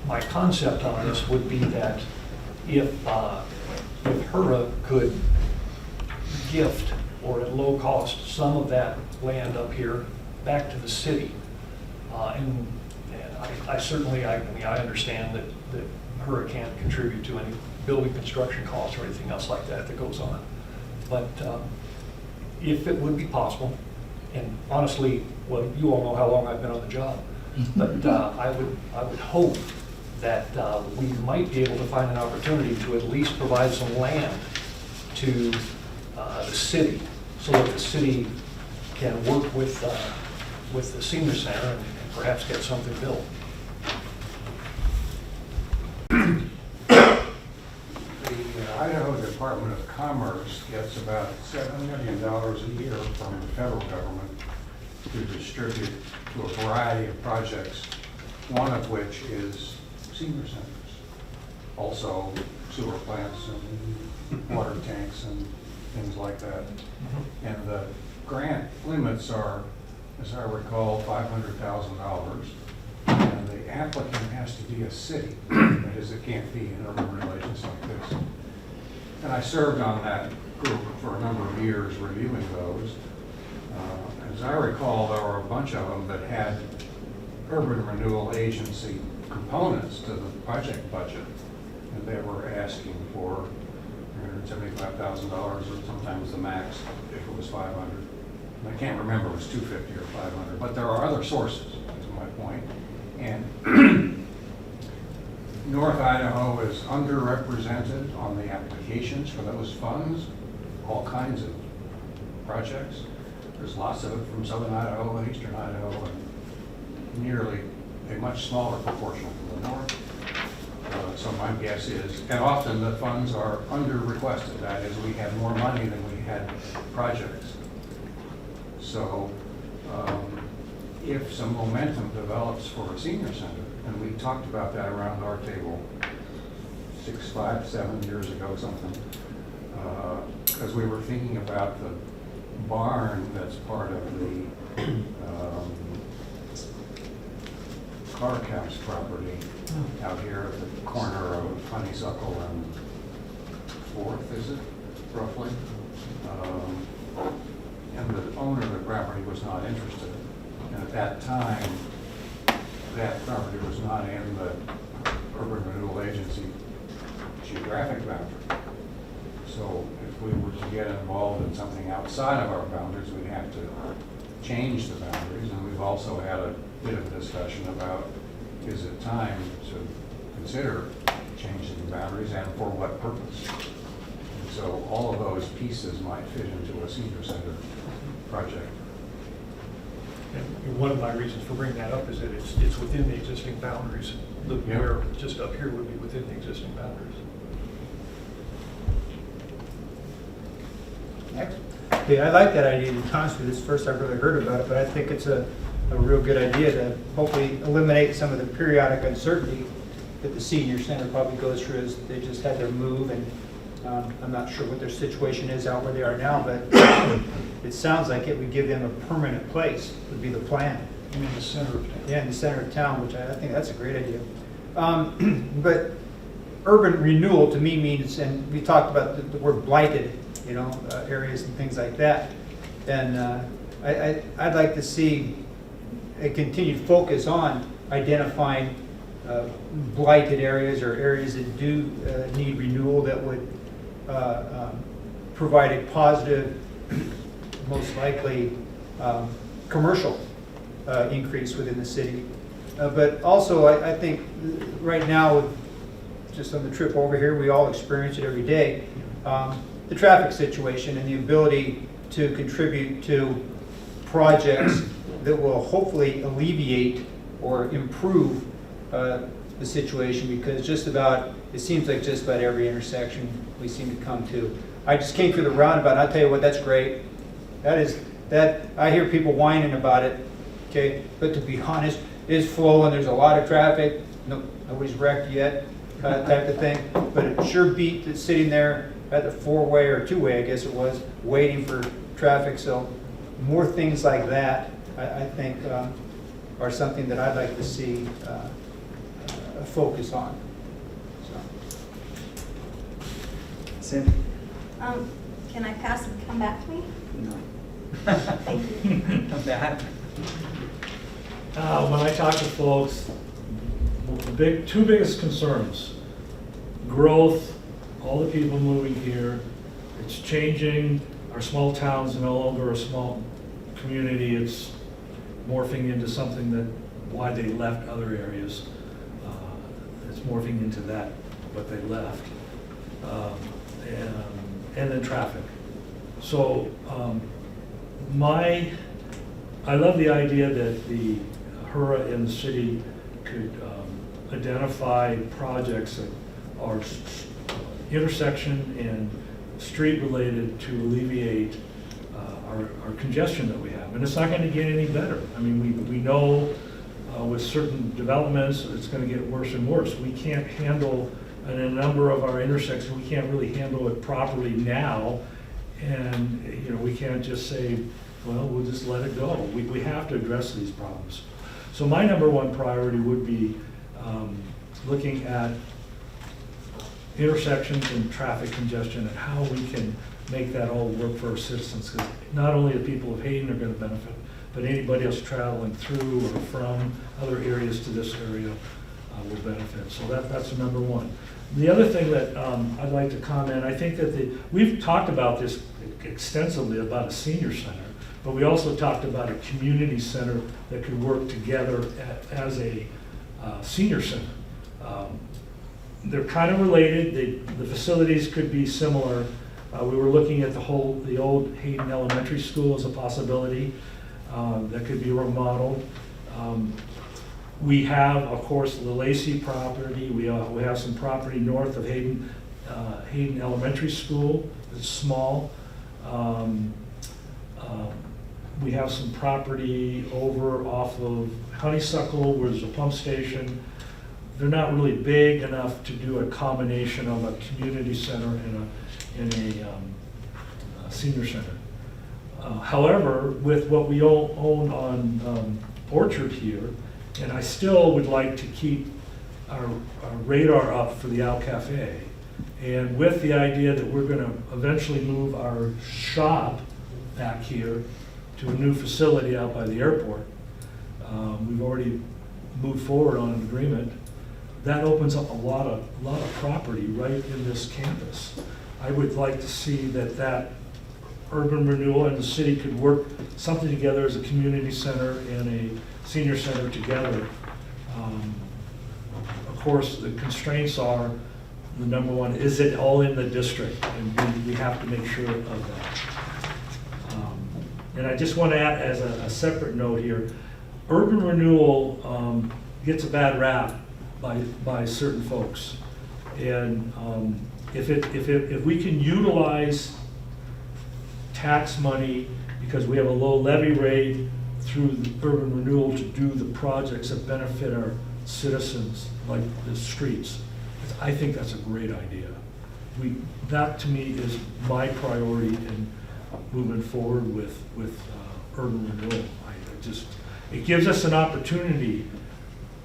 My concept on this would be that if HURA could gift, or at low cost, some of that land up here back to the city, and I certainly, I understand that HURA can't contribute to any building construction costs or anything else like that goes on. But if it would be possible, and honestly, well, you all know how long I've been on the job, but I would hope that we might be able to find an opportunity to at least provide some land to the city, so that the city can work with the senior center and perhaps get something built. The Idaho Department of Commerce gets about $7 million a year from the federal government to distribute to a variety of projects, one of which is senior centers. Also, sewer plants and water tanks and things like that. And the grant limits are, as I recall, $500,000. And the applicant has to be a city, that is, it can't be in urban relations like this. And I served on that group for a number of years reviewing those. As I recall, there were a bunch of them that had urban renewal agency components to the project budget. And they were asking for $175,000 or sometimes the max if it was 500. And I can't remember if it was 250 or 500, but there are other sources, that's my point. And North Idaho is underrepresented on the applications for those funds, all kinds of projects. There's lots of it from Southern Idaho and Eastern Idaho, and nearly a much smaller proportion from the north. So my guess is, and often the funds are under-requested. That is, we have more money than we had projects. So if some momentum develops for a senior center, and we talked about that around our table 7 years ago, something, because we were thinking about the barn that's part of the Clark House property out here at the corner of Honeysuckle and 4th, is it, roughly? And the owner of the property was not interested. And at that time, that property was not in the Urban Renewal Agency geographic boundary. So if we were to get involved in something outside of our boundaries, we'd have to change the boundaries. And we've also had a bit of a discussion about, is it time to consider changing the boundaries and for what purpose? And so all of those pieces might fit into a senior center project. And one of my reasons for bringing that up is that it's within the existing boundaries. The Yep. where just up here would be within the existing boundaries. Okay, I like that idea, to be honest with you. This is the first I've really heard about it, but I think it's a real good idea to hopefully eliminate some of the periodic uncertainty that the senior center probably goes through as they just had their move, and I'm not sure what their situation is out where they are now, but it sounds like it would give them a permanent place, would be the plan. I mean, the center of town. Yeah, in the center of town, which I think that's a great idea. But urban renewal to me means, and we talked about the word blighted, you know, areas and things like that. And I'd like to see a continued focus on identifying blighted areas or areas that do need renewal that would provide a positive, most likely commercial increase within the city. But also, I think right now, just on the trip over here, we all experience it every day. The traffic situation and the ability to contribute to projects that will hopefully alleviate or improve the situation, because just about, it seems like just about every intersection we seem to come to. I just came through the roundabout, and I'll tell you what, that's great. I hear people whining about it, okay? But to be honest, it's flowing, there's a lot of traffic, nobody's wrecked yet, type of thing. But it sure beat that's sitting there at the four-way or two-way, I guess it was, waiting for traffic. So more things like that, I think, are something that I'd like to see a focus on. So. Sandy? Can I pass and come back to me? No. Thank you. Come back. When I talk to folks, the two biggest concerns: growth, all the people moving here. It's changing. Our small towns are no longer a small community. It's morphing into something that why they left other areas. It's morphing into that, what they left. And then traffic. So I love the idea that the HURA in the city could identify projects that are intersection and street related to alleviate our congestion that we have. And it's not going to get any better. I mean, we know with certain developments it's going to get worse and worse. We can't handle And in a number of our intersections, we can't really handle it properly now. And, we can't just say, well, we'll just let it go. We have to address these problems. So my number one priority would be looking at intersections and traffic congestion and how we can make that all work for our citizens. Because not only the people of Hayden are going to benefit, but anybody else traveling through or from other areas to this area will benefit. So that's the number one. The other thing that I'd like to comment, I think that we've talked about this extensively about a senior center, but we also talked about a community center that could work together as a senior center. They're kind of related. The facilities could be similar. We were looking at the old Hayden Elementary School as a possibility that could be remodeled. We have, of course, the Lacey property. We have some property north of Hayden Elementary School. It's small. We have some property over off of Honeysuckle, where there's a pump station. They're not really big enough to do a combination of a community center and a senior center. However, with what we own on Orchard here, and I still would like to keep our radar up for the Owl Cafe. And with the idea that we're going to eventually move our shop back here to a new facility out by the airport, we've already moved forward on an agreement. That opens up a lot of property right in this campus. I would like to see that urban renewal and the city could work something together as a community center and a senior center together. Of course, the constraints are, the number one, is it all in the district? And we have to make sure of that. And I just want to add as a separate note here, urban renewal gets a bad rap by certain folks. And if we can utilize tax money because we have a low levy rate through the urban renewal to do the projects that benefit our citizens, like the streets, I think that's a great idea. That to me is my priority in moving forward with urban renewal. It gives us an opportunity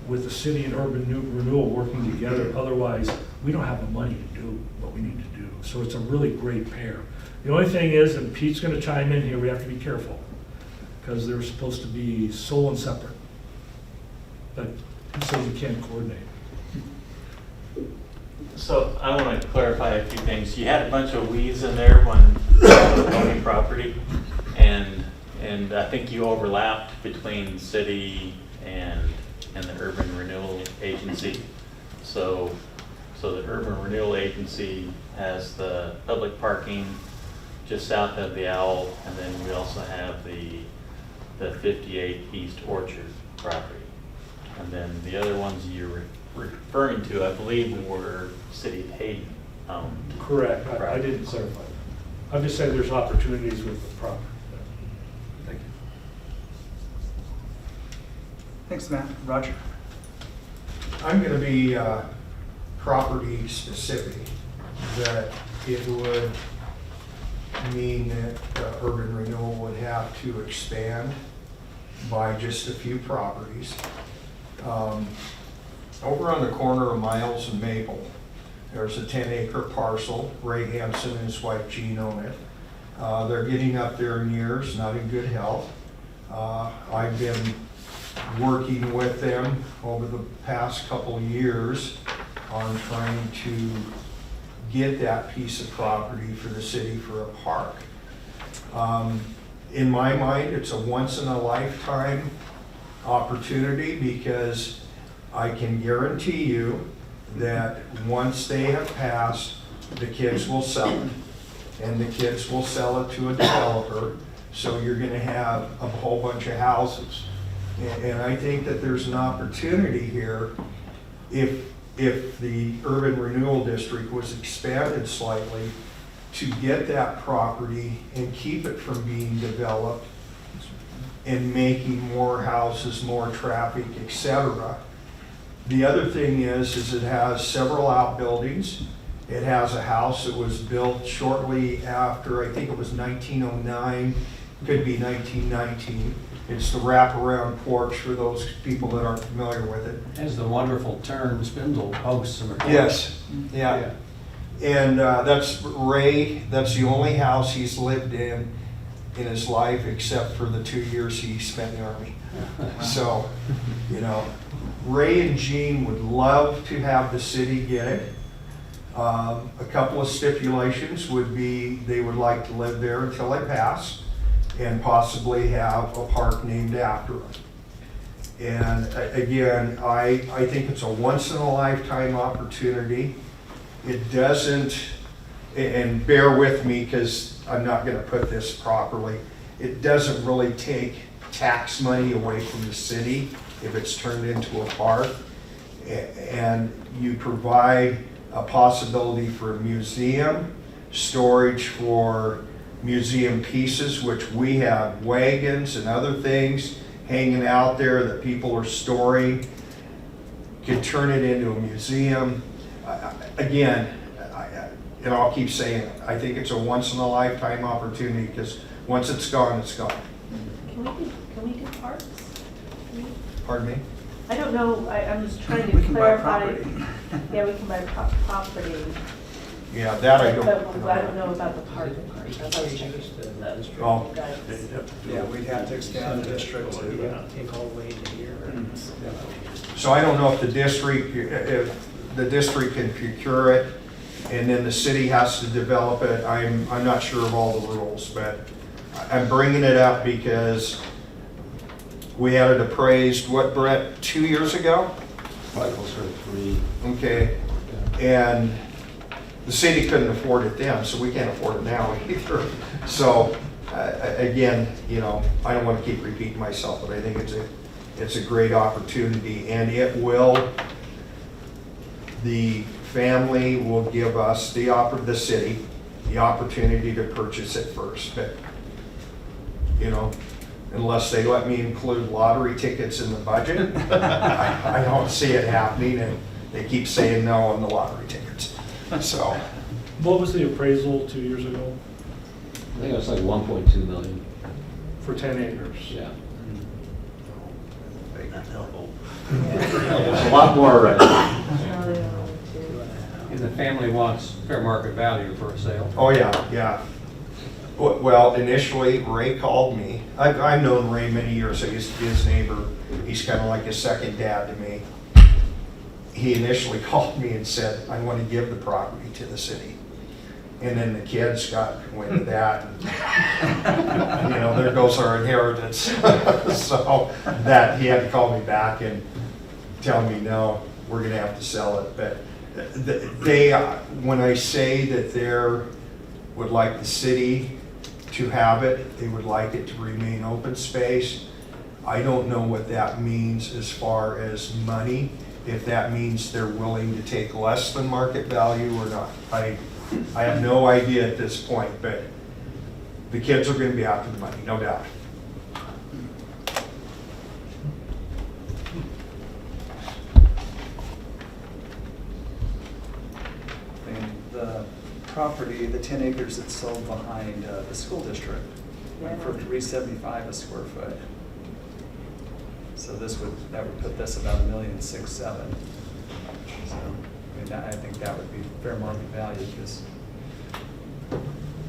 with the city and urban renewal working together. Otherwise, we don't have the money to do what we need to do. So it's a really great pair. The only thing is, and Pete's going to chime in here, we have to be careful because they're supposed to be sole and separate. But who says you can't coordinate? So I want to clarify a few things. You had a bunch of we's in there when owning property, and I think you overlapped between city and the Urban Renewal Agency. So the Urban Renewal Agency has the public parking just south of the Owl, and then we also have the 58 East Orchard property. And then the other ones you're referring to, I believe, were City of Hayden owned. Correct. I didn't clarify that. I'm just saying there's opportunities with the property. Thank you. Thanks, Matt. Roger? I'm going to be property specific, that it would mean that urban renewal would have to expand by just a few properties. Over on the corner of Miles and Maple, there's a 10-acre parcel. Ray Hansen and his wife Jean own it. They're getting up there in years, not in good health. I've been working with them over the past couple of years on trying to get that piece of property for the city for a park. In my mind, it's a once-in-a-lifetime opportunity because I can guarantee you that once they have passed, the kids will sell it. And the kids will sell it to a developer, so you're going to have a whole bunch of houses. And I think that there's an opportunity here if the urban renewal district was expanded slightly to get that property and keep it from being developed and making more houses, more traffic, etc. The other thing is it has several outbuildings. It has a house that was built shortly after, I think it was 1909, could be 1919. It's the wraparound porch for those people that aren't familiar with it. Has the wonderful turn spindle posts and the. Yes, yeah. And that's Ray, that's the only house he's lived in his life, except for the 2 years he spent in the Army. So, you know, Ray and Jean would love to have the city get it. A couple of stipulations would be they would like to live there until they pass and possibly have a park named after them. And again, I think it's a once-in-a-lifetime opportunity. It doesn't, and bear with me because I'm not going to put this properly, it doesn't really take tax money away from the city if it's turned into a park. And you provide a possibility for a museum, storage for museum pieces, which we have wagons and other things hanging out there that people are storing. Could turn it into a museum. Again, and I'll keep saying it, I think it's a once-in-a-lifetime opportunity because once it's gone, it's gone. Can we do parks? Pardon me? I don't know, I'm just trying We to can buy clarify. property. Yeah, we can buy property. Yeah, that I don't. But I don't know about the park. That's what I was checking. Oh. Yeah, we'd have to expand the district to. Take all the way into here. So I don't know if the district can procure it, and then the city has to develop it. I'm not sure of all the rules, but I'm bringing it up because we had it appraised, what, Brett, 2 years ago? Probably closer to 3. Okay, and the city couldn't afford it then, so we can't afford it now either. So, again, you know, I don't want to keep repeating myself, but I think it's a great opportunity, and it will, the family will give us, the city, the opportunity to purchase it first. But, you know, unless they let me include lottery tickets in the budget, I don't see it happening, and they keep saying no on the lottery tickets. So, What was the appraisal 2 years ago I think it was like 1.2 million. for 10 acres? Yeah. There's a lot more right now. And the family wants fair market value for a sale. oh yeah, yeah. Well, initially, Ray called me. I've known Ray many years. I used to be his neighbor. He's kind of like a second dad to me. He initially called me and said, I want to give the property to the city. And then the kids went to that. And, you know, there goes our inheritance. So that he had to call me back and tell me, no, we're going to have to sell it. But they, when I say that they would like the city to have it, they would like it to remain open space. I don't know what that means as far as money, if that means they're willing to take less than market value or not. I have no idea at this point, but the kids are going to be after the money, no doubt. And the property, the 10 acres that's sold behind the school district, went for $375 a square foot. So that would put this about $1,670,000. So, I mean, I think that would be fair market value because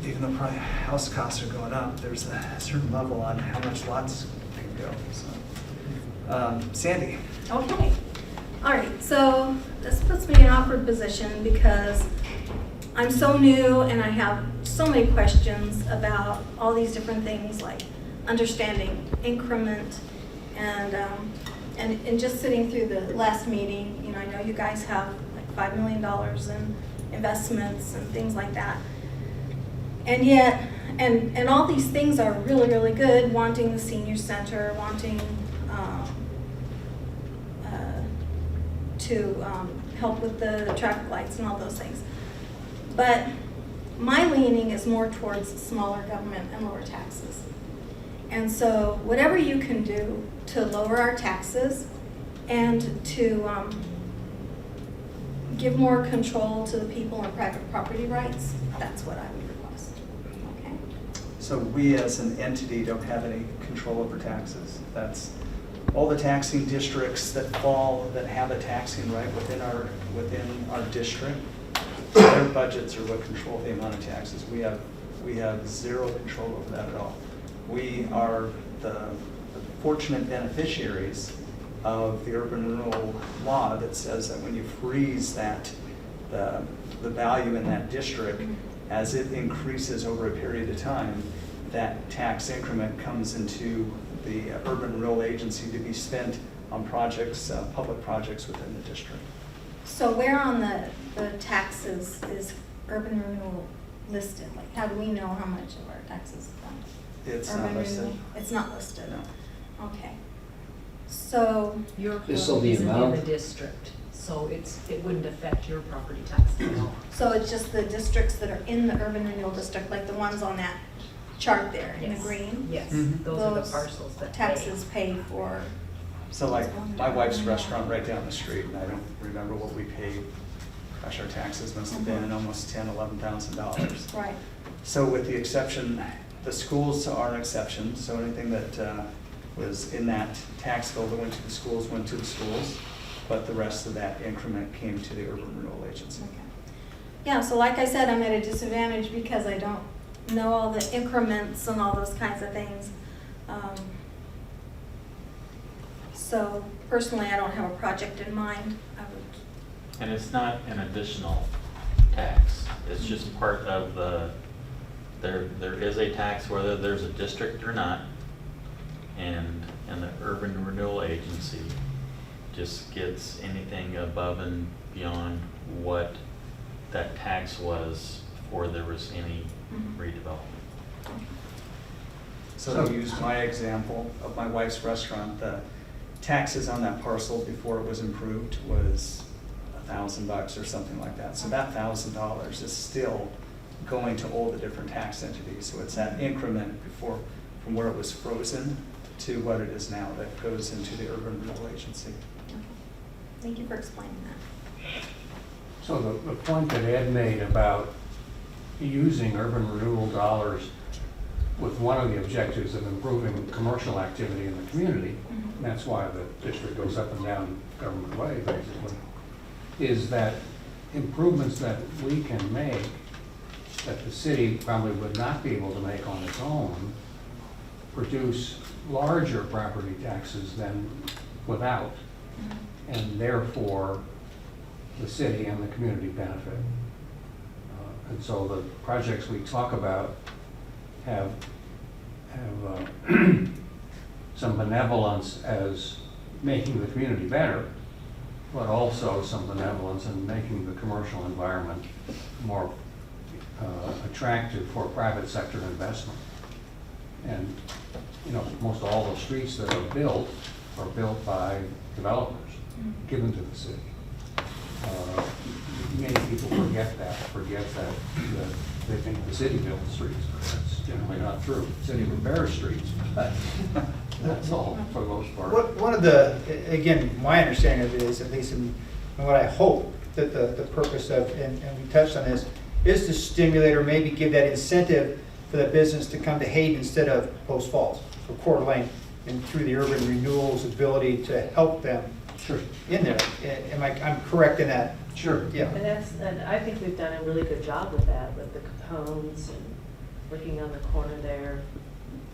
even though probably house costs are going up, there's a certain level on how much lots can go. So, Sandy. Okay. All right, so this puts me in an awkward position because I'm so new and I have so many questions about all these different things like understanding increment and just sitting through the last meeting, you know, I know you guys have like $5 million in investments and things like that. And yet, and all these things are really, really good, wanting the senior center, wanting to help with the traffic lights and all those things. But my leaning is more towards smaller government and lower taxes. And so whatever you can do to lower our taxes and to give more control to the people on private property rights, that's what I would request. Okay? So we as an entity don't have any control over taxes. That's all the taxing districts that have a taxing right within our district. Their budgets are what control the amount of taxes. We have zero control over that at all. We are the fortunate beneficiaries of the urban renewal law that says that when you freeze the value in that district, as it increases over a period of time, that tax increment comes into the urban renewal agency to be spent on projects, public projects within the district. So where on the taxes is urban renewal listed? Like, how do we know how much of our taxes are done? It's not Urban listed. renewal? It's not listed? No. Okay. So, Your So home the isn't in amount- the district, so it wouldn't affect your property taxes at all. so it's just the districts that are in the urban renewal district, like the ones on that chart there in the Yes. green? Yes, Mhm. those are the Those parcels that pay. Taxes paid for. So like my wife's restaurant right down the street, and I don't remember what we paid. Gosh, our taxes must have been almost $11,000. Right. So with the exception, the schools are an exception, so anything that was in that tax bill that went to the schools went to the schools, but the rest of that increment came to the urban renewal agency. Okay. Yeah, so like I said, I'm at a disadvantage because I don't know all the increments and all those kinds of things. So personally, I don't have a project in mind. I would, And it's not an additional tax, it's just part of there is a tax whether there's a district or not, and the urban renewal agency just gets anything above and beyond what that tax was before there was any redevelopment. So to use my example of my wife's restaurant, the taxes on that parcel before it was improved was $1,000 or something like that. So that $1,000 is still going to all the different tax entities. So it's that increment from where it was frozen to what it is now that goes into the urban renewal agency. okay. Thank you for explaining that. So the point that Ed made about using urban renewal dollars with one of the objectives of improving commercial activity in the community, and that's why the district goes up and down government way, basically, is that improvements that we can make that the city probably would not be able to make on its own produce larger property taxes than without, and therefore the city and the community benefit. And so the projects we talk about have some benevolence as making the community better, but also some benevolence in making the commercial environment more attractive for private sector investment. And, you know, most all the streets that are built by developers, given to the city. Many people forget that they think the city built the streets, but that's generally not true. The city repairs streets, but that's all for the most part. One of the, again, my understanding of it is, at least in what I hope that the purpose of, and we touched on this, is to stimulate or maybe give that incentive for the business to come to Hayden instead of Post Falls or Coeur d'Alene, and through the urban renewal's ability to help them in there. I'm correct in that? Sure. Yeah. And I think we've done a really good job with that, with the Capones and working on the corner there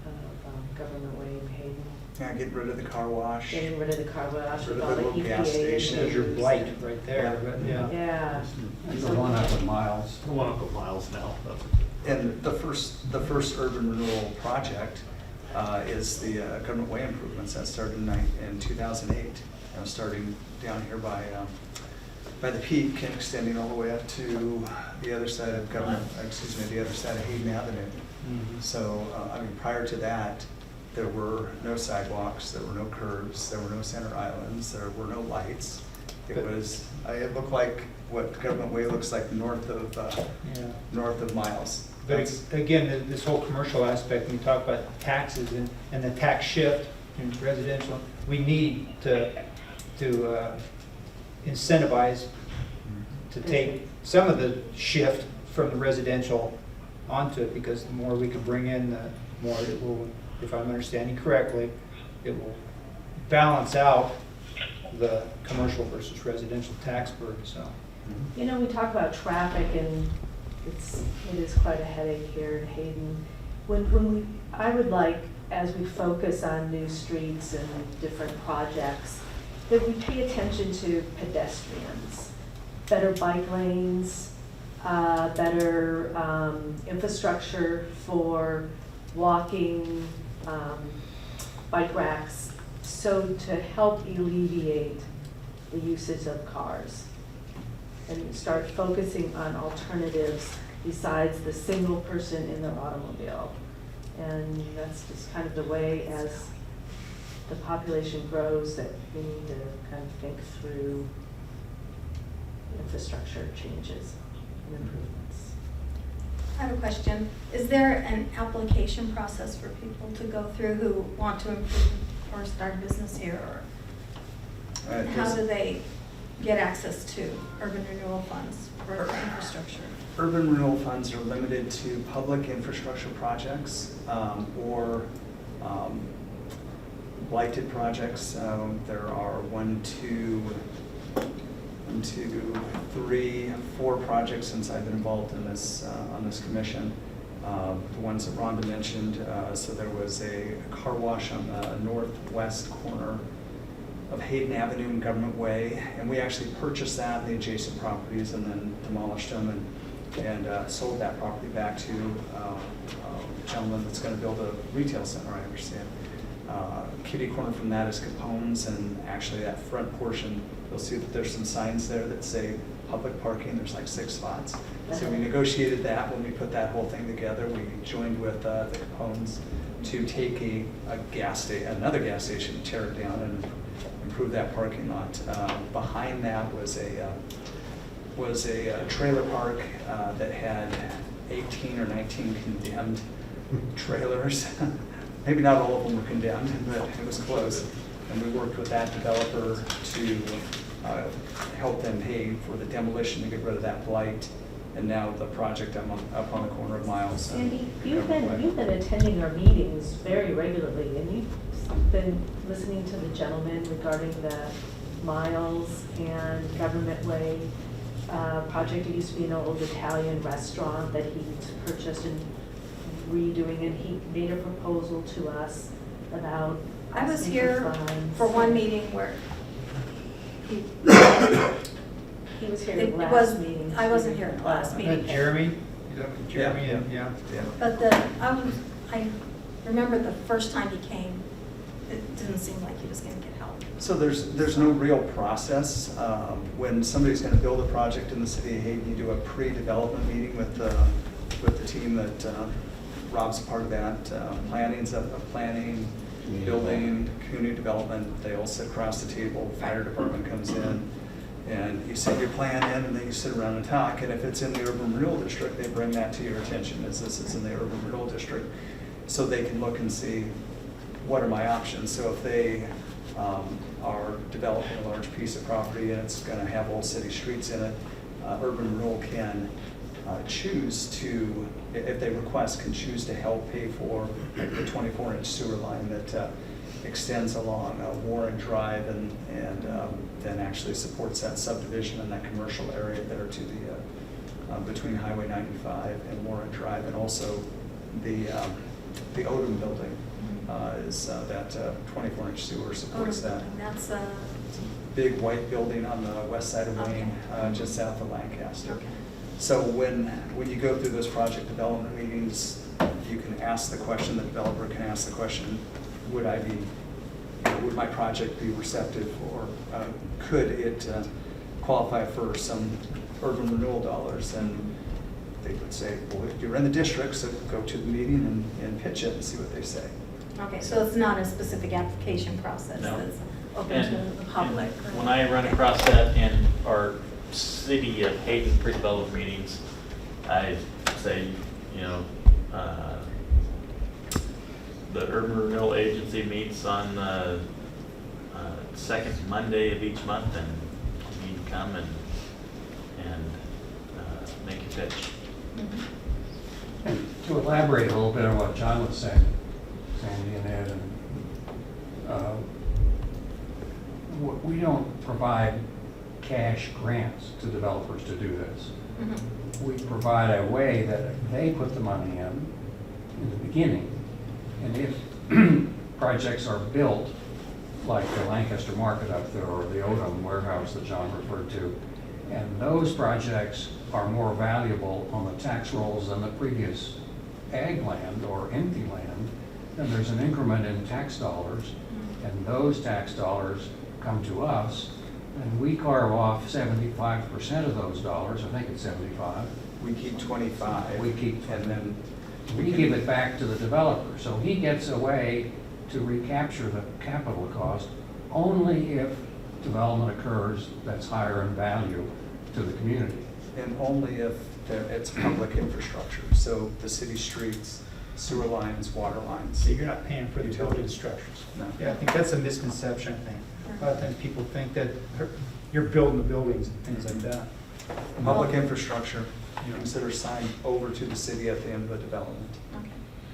of Government Way in Hayden. Yeah, get rid of the car wash. Getting rid of the car wash Rid with of all the the little EPA. gas station. There's your issues. blight right there, but yeah. Yeah. And the one up in Miles. The one up at Miles now. And the first urban renewal project is the Government Way improvements that started in 2008. Starting down here by the peak and extending all the way up to the other side of the other side of Hayden Avenue. So, I mean, prior to that, there were no sidewalks, there were no curbs, there were no center islands, there were no lights. It looked like what Government Way looks like north of Miles. But again, this whole commercial aspect, when we talk about taxes and the tax shift in residential, we need to incentivize to take some of the shift from the residential onto it, because the more we can bring in, the more it will, if I'm understanding correctly, it will balance out the commercial versus residential tax burden, so. You know, we talk about traffic, and it is quite a headache here in Hayden. I would like, as we focus on new streets and different projects, that we pay attention to pedestrians, better bike lanes, better infrastructure for walking, bike racks, so to help alleviate the usage of cars and start focusing on alternatives besides the single person in their automobile. And that's just kind of the way, as the population grows, that we need to kind of think through infrastructure changes and improvements. I have a question. Is there an application process for people to go through who want to improve or start a business here? Or how do they get access to urban renewal funds for infrastructure? Urban renewal funds are limited to public infrastructure projects or blighted projects. There are 4 projects since I've been involved in this on this commission. The ones that Rhonda mentioned. So there was a car wash on the northwest corner of Hayden Avenue and Government Way, and we actually purchased that and the adjacent properties and then demolished them and sold that property back to a gentleman that's going to build a retail center, I understand. Kitty corner from that is Capone's, and actually that front portion, you'll see that there's some signs there that say public parking. There's like 6 spots. So we negotiated that when we put that whole thing together. We joined with the Capone's to take another gas station, tear it down, and improve that parking lot. Behind that was a trailer park that had 18 or 19 condemned trailers. Maybe not all of them were condemned, but it was close. And we worked with that developer to help them pay for the demolition to get rid of that blight. And now the project up on the corner of Miles. Sandy, you've been attending our meetings very regularly, and you've been listening to the gentleman regarding the Miles and Government Way project. It used to be an old Italian restaurant that he purchased and redoing, and he made a proposal to us about. I was here for one meeting where he was here at the last meeting. I wasn't here at the last meeting. Jeremy? Jeremy, yeah. But I remember the first time he came, it didn't seem like he was going to get help. So there's no real process. When somebody's going to build a project in the city of Hayden, you do a pre-development meeting with the team that Rob's a part of that. Planning, building, community development. They all sit across the table. Fire department comes in, and you send your plan in, and then you sit around and talk. And if it's in the urban renewal district, they bring that to your attention as this is in the urban renewal district, so they can look and see what are my options. So if they are developing a large piece of property and it's going to have old city streets in it, urban renewal can choose to, if they request, can choose to help pay for the 24-inch sewer line that extends along Warren Drive and then actually supports that subdivision and that commercial area there to the between Highway 95 and Warren Drive, and also the Odom building is that 24-inch sewer supports that. That's Big white building on the west side of Wayne, just south of Lancaster. Okay. So when you go through those project development meetings, you can ask the question, the developer can ask the question, would my project be receptive, or could it qualify for some urban renewal dollars? And they would say, well, you're in the district, so go to the meeting and pitch it and see what they say. okay, so it's not a specific application process. No. It's open to the public. And when I run across that in our city of Hayden pre-development meetings, I say, the Urban Renewal Agency meets on the second Monday of each month, and you can come and and make a pitch. And to elaborate a little bit on what John was saying, Sandy and Ed, and we don't provide cash grants to developers to do this. We provide a way that they put the money in the beginning, and if projects are built, like the Lancaster Market up there or the Odom warehouse that John referred to, and those projects are more valuable on the tax rolls than the previous ag land or empty land, then there's an increment in tax dollars, and those tax dollars come to us, and we carve off 75% of those dollars. I think it's 75. We keep 25. We keep, and then we give it back to the developer. So he gets a way to recapture the capital cost only if development occurs that's higher in value to the community. And only if it's public infrastructure, so the city streets, sewer lines, water lines. So you're not paying for the utility structures. No. Yeah, I think that's a misconception, I think. A lot of times people think that you're building the buildings and things like that. Public infrastructure, you consider signed over to the city at the end of the development. Okay.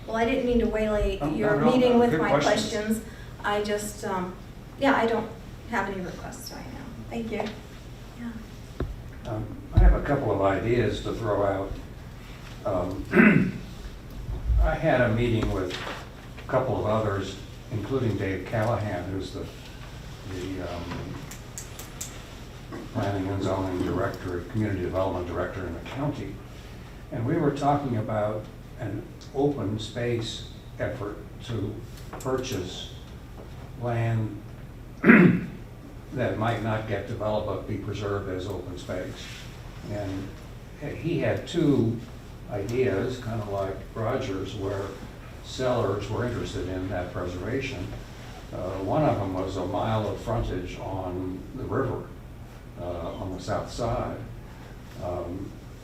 Well, I didn't mean to waylay Oh, your no, meeting with good my questions. questions. I just, yeah, I don't have any requests right now. Thank you. Yeah. I have a couple of ideas to throw out. I had a meeting with a couple of others, including Dave Callahan, who's the planning and zoning director, community development director in the county. And we were talking about an open space effort to purchase land that might not get developed but be preserved as open space. And he had two ideas, kind of like Roger's, where sellers were interested in that preservation. One of them was a mile of frontage on the river on the south side.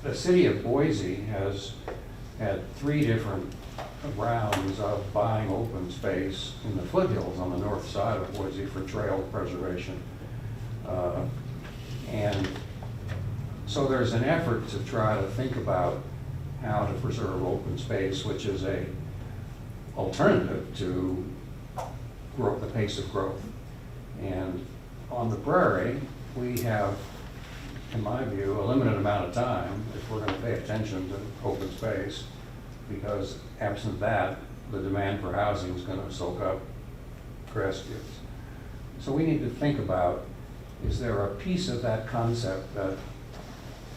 The city of Boise has had 3 different rounds of buying open space in the foothills on the north side of Boise for trail preservation. And so there's an effort to try to think about how to preserve open space, which is a alternative to the pace of growth. And on the prairie, we have, in my view, a limited amount of time if we're going to pay attention to open space, because absent that, the demand for housing is going to soak up grass fields. So we need to think about, is there a piece of that concept that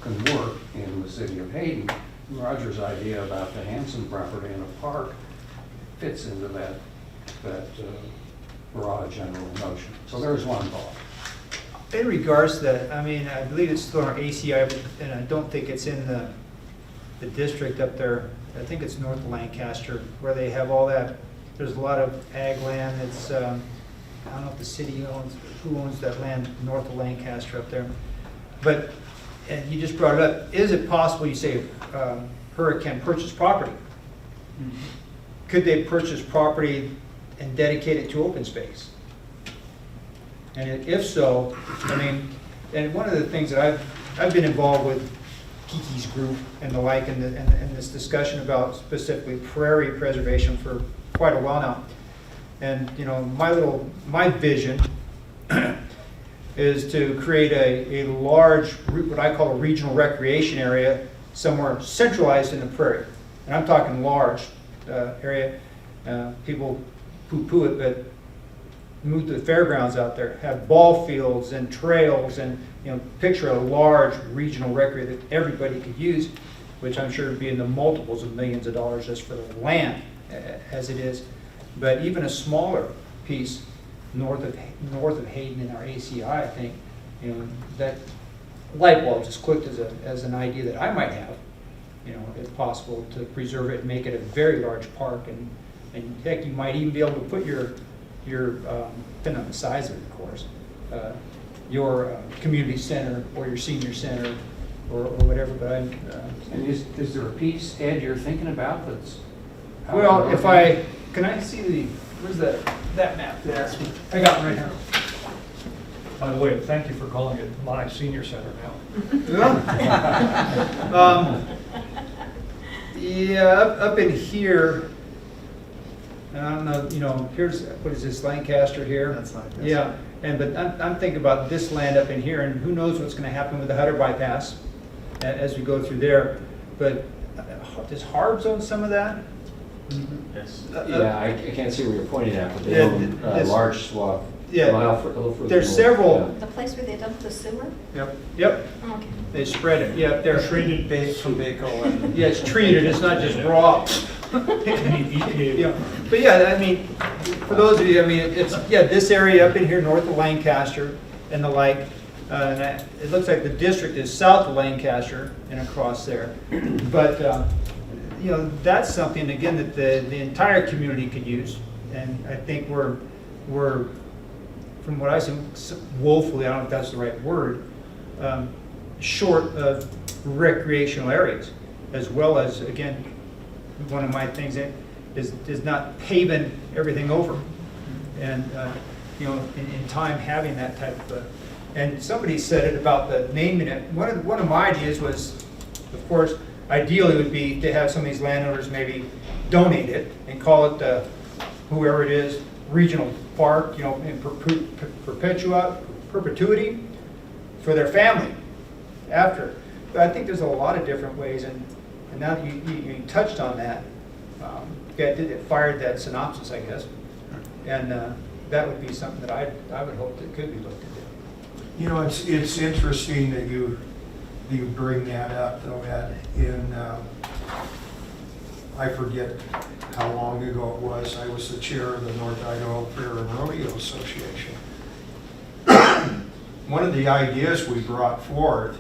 can work in the city of Hayden? Roger's idea about the Hanson property in a park fits into that broad general notion. So there's one thought. In regards to that, I mean, I believe it's still on our ACI, and I don't think it's in the district up there. I think it's north of Lancaster, where they have all that. There's a lot of ag land that's, I don't know if the city owns, who owns that land north of Lancaster up there. But, and you just brought it up, is it possible, you say, HURA can purchase property? Could they purchase property and dedicate it to open space? And if so, I mean, and one of the things that I've been involved with Kiki's group and the like, and this discussion about specifically prairie preservation for quite a while now. And you know, my vision is to create a large, what I call a regional recreation area, somewhere centralized in the prairie. And I'm talking large area. People poo-poo it, but move the fairgrounds out there, have ball fields and trails, and you know, picture a large regional recreation that everybody could use, which I'm sure would be in the multiples of millions of dollars just for the land as it is. But even a smaller piece north of Hayden in our ACI, I think, you know, that light bulb just clicked as an idea that I might have, you know, if possible, to preserve it and make it a very large park, and heck, you might even be able to put your depending on the size of it, of course, your community center or your senior center or whatever. But I'm. And is there a piece, Ed, you're thinking about that's? Well, can I see where's that map there? I got one right here. By the way, thank you for calling it my senior center now. Yeah, up in here, and I don't know, you know, here's, what is this, Lancaster here? That's Lancaster. Yeah, but I'm thinking about this land up in here, and who knows what's gonna happen with the HURA bypass as we go through there. But does Harbs own some of that? Yes. Yeah, I can't see where you're pointing at, but they Yeah, own a this- large swath. Yeah, a little further there's north, several. The place where they dump the sewer? Yep, Okay. they spread it, yeah, they're. Treated bait from Baco and. Yeah, it's treated, it's not just raw. Yeah, but yeah, I mean, for those of you, I mean, it's, yeah, this area up in here north of Lancaster and the like, it looks like the district is south of Lancaster and across there. But, you know, that's something, again, that the entire community could use. And I think we're, from what I see, woefully, I don't know if that's the right word, short of recreational areas, as well as, again, one of my things is not paving everything over. And, you know, in time having that type of, and somebody said it about the naming it. One of my ideas was, of course, ideally would be to have some of these landowners maybe donate it and call it, whoever it is, regional park, you know, in perpetuity for their family after. But I think there's a lot of different ways, and now that you touched on that, it fired that synopsis, I guess, and that would be something that I would hope that could be looked into. You know, it's interesting that you bring that up, though, Ed. I forget how long ago it was. I was the chair of the North Idaho Fair and Rodeo Association. One of the ideas we brought forth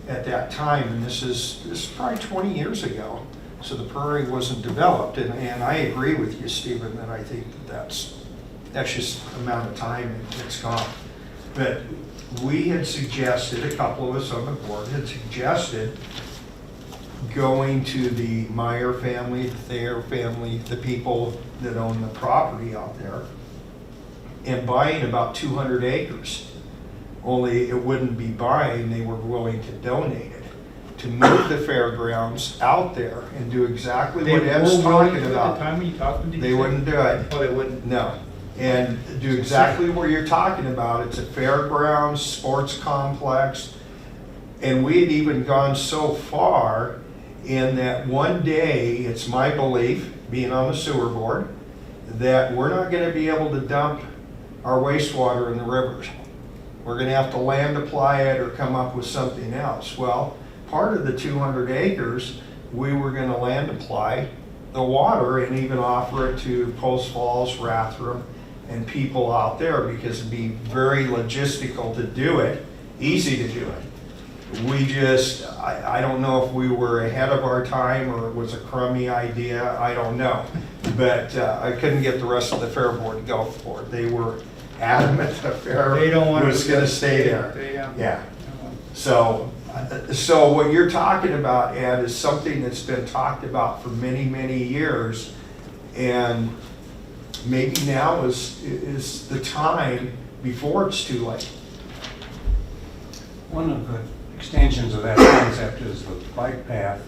at that time, and this is probably 20 years ago, so the prairie wasn't developed, and I agree with you, Stephen, that I think that's just amount of time and it's gone. But we had suggested, a couple of us on the board had suggested going to the Meyer family, the Thayer family, the people that own the property out there, and buying about 200 acres. Only it wouldn't be buying, they were willing to donate it, to move the fairgrounds out there and do exactly what Ed's talking about. At the time when you talked to them, They wouldn't do it. Oh, they wouldn't? No. And do exactly what you're talking about. It's a fairgrounds, sports complex. And we had even gone so far in that one day, it's my belief, being on the sewer board, that we're not going to be able to dump our wastewater in the rivers. We're going to have to land apply it or come up with something else. Well, part of the 200 acres, we were going to land apply the water and even offer it to Post Falls, Rathdrum, and people out there, because it'd be very logistical to do it, easy to do it. We just, I don't know if we were ahead of our time or it was a crummy idea, I don't know. But I couldn't get the rest of the fair board to go for it. They were adamant the fair was going to stay there. Yeah. So what you're talking about, Ed, is something that's been talked about for many, many years. And maybe now is the time before it's too late. One of the extensions of that concept is the bike path,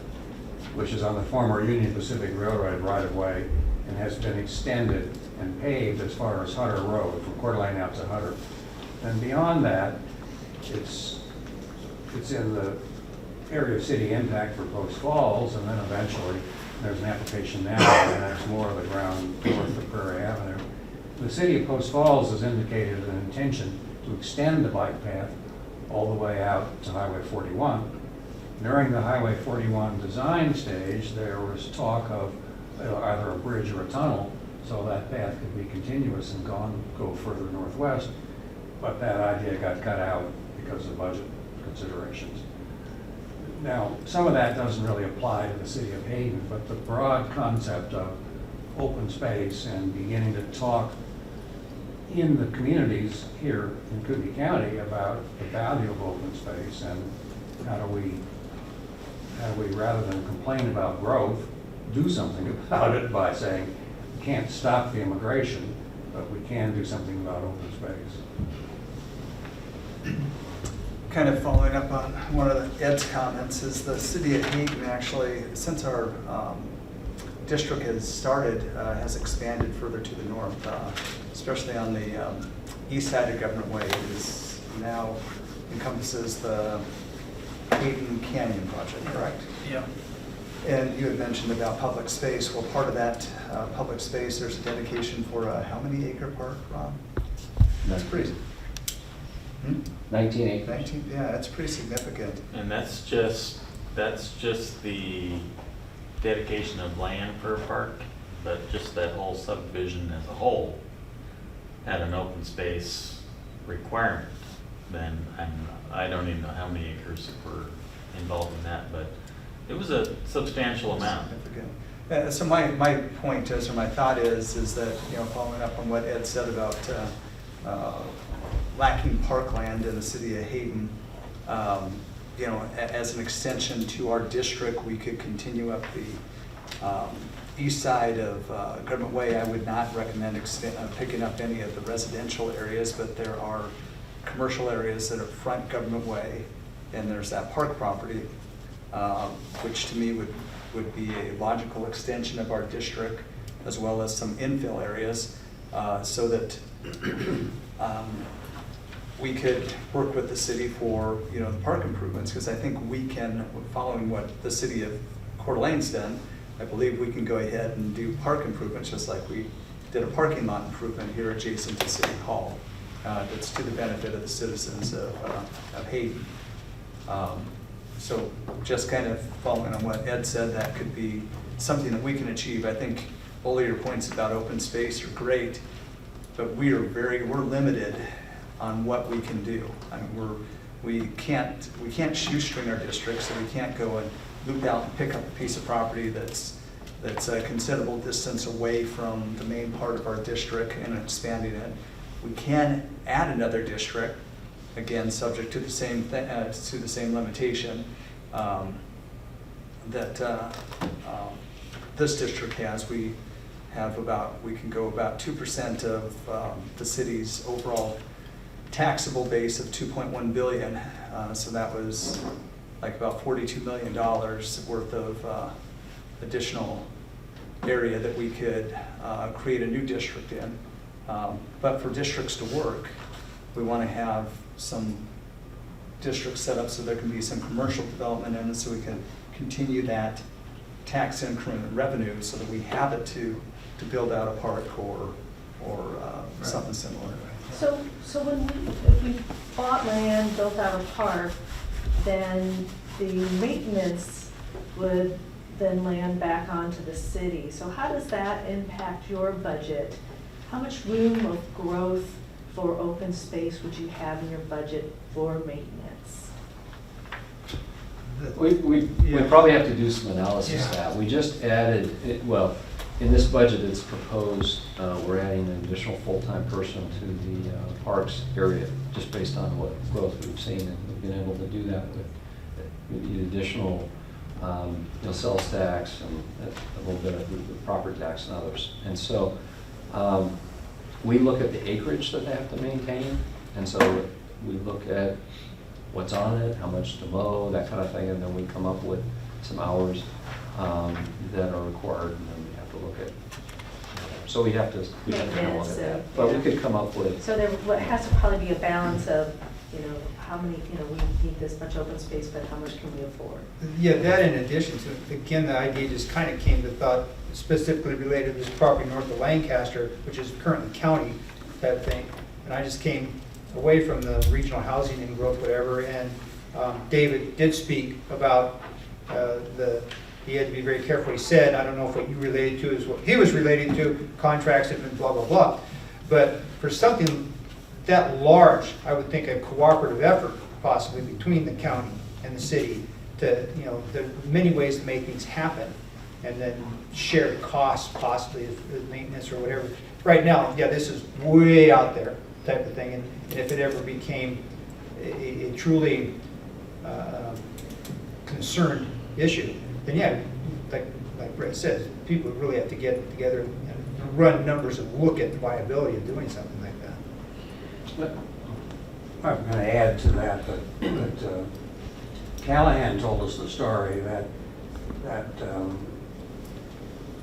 which is on the former Union Pacific Railroad right-of-way and has been extended and paved as far as Hutter Road, from Coeur d'Alene out to Hutter. And beyond that, it's in the area of city impact for Post Falls, and then eventually there's an application now, and that's more of the ground north of Prairie Avenue. The city of Post Falls has indicated an intention to extend the bike path all the way out to Highway 41. During the Highway 41 design stage, there was talk of either a bridge or a tunnel, so that path could be continuous and go further northwest, but that idea got cut out because of budget considerations. Now, some of that doesn't really apply to the city of Hayden, but the broad concept of open space and beginning to talk in the communities here in Kootenai County about the value of open space and how do we, rather than complain about growth, do something about it by saying, we can't stop the immigration, but we can do something about open space. kind of following up on one of Ed's comments, is the city of Hayden actually, since our district has started, has expanded further to the north, especially on the east side of Government Way. It is now encompasses the Hayden Canyon project, correct? Yeah. And you had mentioned about public space. Well, part of that public space, there's a dedication for a how many acre park, Rob? That's pretty. 19 acres. 19, yeah, that's pretty significant. And that's just the dedication of land for a park, but just that whole subdivision as a whole had an open space requirement. Then I don't even know how many acres were involved in that, but it was a substantial amount. Significant. So my point is, or my thought is that, following up on what Ed said about lacking parkland in the city of Hayden, as an extension to our district, we could continue up the east side of Government Way. I would not recommend picking up any of the residential areas, but there are commercial areas that are front Government Way, and there's that park property, which to me would be a logical extension of our district, as well as some infill areas, so that we could work with the city for the park improvements, because I think we can, following what the city of Coeur d'Alene's done, I believe we can go ahead and do park improvements just like we did a parking lot improvement here adjacent to City Hall. That's to the benefit of the citizens of Hayden. So just kind of following on what Ed said, that could be something that we can achieve. I think all of your points about open space are great, but we're limited on what we can do. I mean, we can't shoestring our district, so we can't go and loop out and pick up a piece of property that's a considerable distance away from the main part of our district and expanding it. We can add another district, again, subject to the same limitation that this district has. We can go about 2% of the city's overall taxable base of 2.1 billion. So that was like about $42 million worth of additional area that we could create a new district in. But for districts to work, we want to have some districts set up so there can be some commercial development in it, so we can continue that tax increment revenue so that we have it to build out a park or something similar. So if we bought land, built out a park, then the maintenance would then land back onto the city. So how does that impact your budget? How much room of growth for open space would you have in your budget for maintenance? We probably have to do some analysis of that. We just added, in this budget it's proposed, we're adding an additional full-time person to the parks area, just based on what growth we've seen, and we've been able to do that with the additional sales tax and a little bit of the property tax and others. And so we look at the acreage that they have to maintain, and so we look at what's on it, how much to mow, that kind of thing, and then we come up with some hours that are required, and then we have to look at. So we have to look at that. But we could come up with. So there has to probably be a balance of, how many, we need this much open space, but how much can we afford? Yeah, that in addition to, again, the idea just kind of came to thought specifically related to this property north of Lancaster, which is currently county type thing. And I just came away from the regional housing and growth, whatever, and David did speak about he had to be very careful. He said, I don't know if what you related to is what he was relating to, contracts and blah, blah, blah. But for something that large, I would think a cooperative effort possibly between the county and the city to, there are many ways to make things happen, and then share the costs possibly of maintenance or whatever. Right now, this is way out there type of thing, and if it ever became a truly concerned issue, then like Brett says, people really have to get together and run numbers and look at the viability of doing something like that. I'm going to add to that, Callahan told us the story that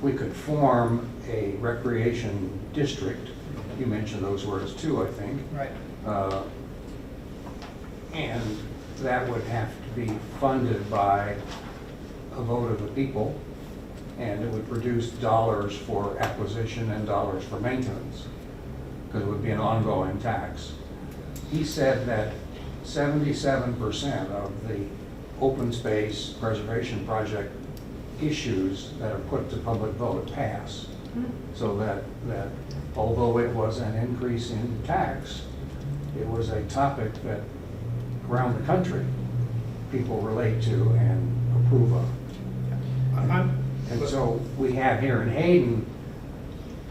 we could form a recreation district. You mentioned those words too, I think. Right. And that would have to be funded by a vote of the people, and it would produce dollars for acquisition and dollars for maintenance, because it would be an ongoing tax. He said that 77% of the open space preservation project issues that are put to public vote pass. So that although it was an increase in tax, it was a topic that around the country people relate to and approve of. And so we have here in Hayden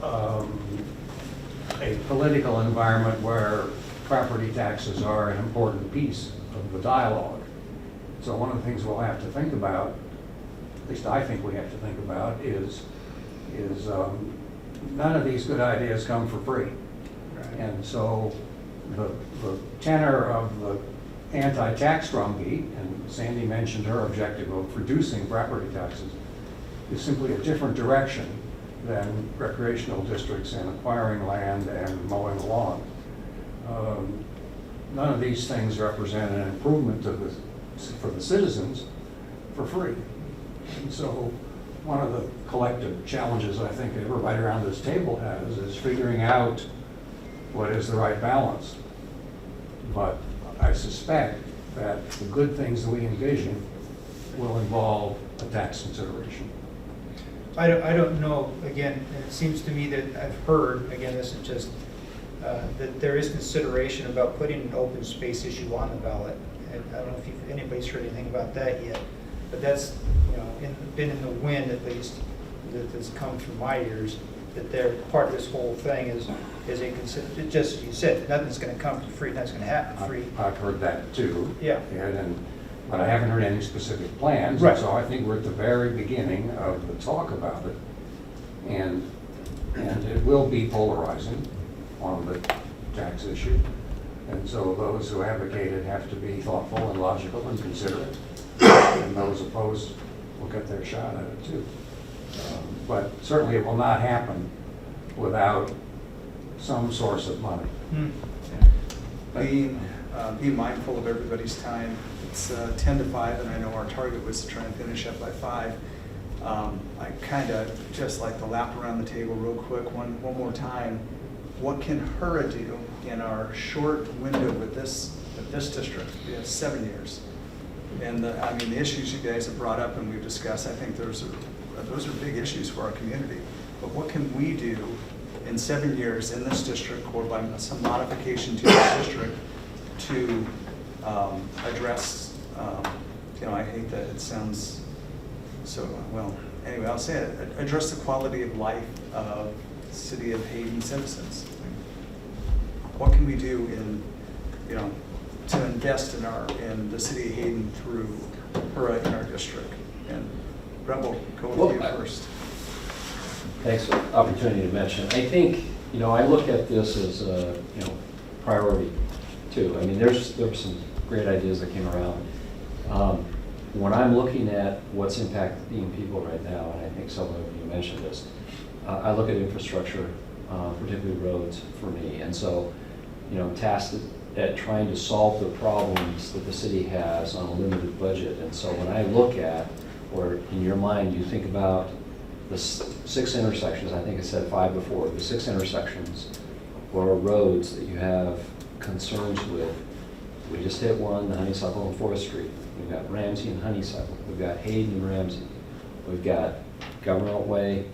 a political environment where property taxes are an important piece of the dialogue. So one of the things we'll have to think about, at least I think we have to think about, is none of these good ideas come for free. And so the tenor of the anti-tax drumbeat, and Sandy mentioned her objective of reducing property taxes, is simply a different direction than recreational districts and acquiring land and mowing the lawn. None of these things represent an improvement for the citizens for free. And so one of the collective challenges I think everybody around this table has is figuring out what is the right balance. But I suspect that the good things that we envision will involve a tax consideration. I don't know, again, it seems to me that I've heard, again, this is just, that there is consideration about putting an open space issue on the ballot. And I don't know if anybody's heard anything about that yet, but that's, been in the wind at least, that's come through my ears, that they're, part of this whole thing is a just as you said, nothing's gonna come for free, nothing's gonna happen for free. I've heard that too. Yeah. But I haven't heard any specific plans. Right. So I think we're at the very beginning of the talk about it. And it will be polarizing on the tax issue. And so those who advocate it have to be thoughtful and logical and considerate. And those opposed will get their shot at it too. But certainly it will not happen without some source of money. Being mindful of everybody's time. It's 10 to 5, and I know our target was to try and finish up by 5. I kind of just like to lap around the table real quick one more time. What can HURA do in our short window with this district? We have 7 years. And the issues you guys have brought up and we've discussed, I think those are big issues for our community. But what can we do in 7 years in this district, or by some modification to this district, to address, I hate that it sounds so, well, anyway, I'll say it, address the quality of life of the city of Hayden citizens. What can we do to invest in the city of Hayden through HURA in our district? And Brett, will go with you first. Thanks for the opportunity to mention. I think, I look at this as a, priority too. I mean, there were some great ideas that came around. When I'm looking at what's impacting people right now, and I think some of you mentioned this, I look at infrastructure, particularly roads for me. And so, tasked at trying to solve the problems that the city has on a limited budget. And so when I look at, or in your mind, you think about the 6 intersections, I think I said 5 before, the 6 intersections or roads that you have concerns with. We just hit one, the Honeysuckle and 4th Street. We've got Ramsey and Honeysuckle. We've got Hayden and Ramsey. We've got Government Way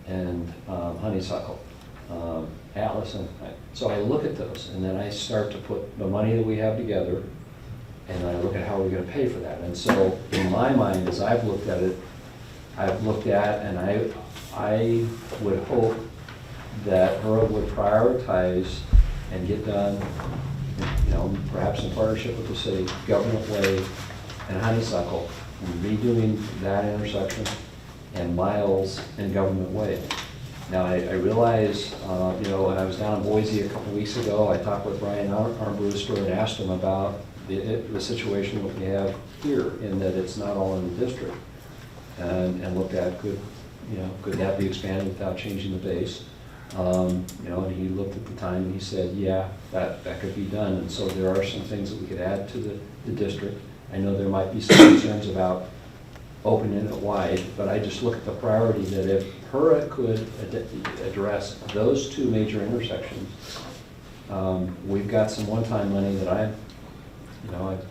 and Honeysuckle, Atlas. So I look at those, and then I start to put the money that we have together, and I look at how we're going to pay for that. And so in my mind, as I've looked at it, and I would hope that HURA would prioritize and get done, perhaps in partnership with the city, Government Way and Honeysuckle, and redoing that intersection, and Miles and Government Way. Now, I realize, when I was down in Boise a couple weeks ago, I talked with Brian Armbruster and asked him about the situation that we have here, in that it's not all in the district. And looked at, could that be expanded without changing the base? And he looked at the time and he said, yeah, that could be done. And so there are some things that we could add to the district. I know there might be some concerns about opening it wide, but I just look at the priority that if HURA could address those two major intersections, we've got some one-time money that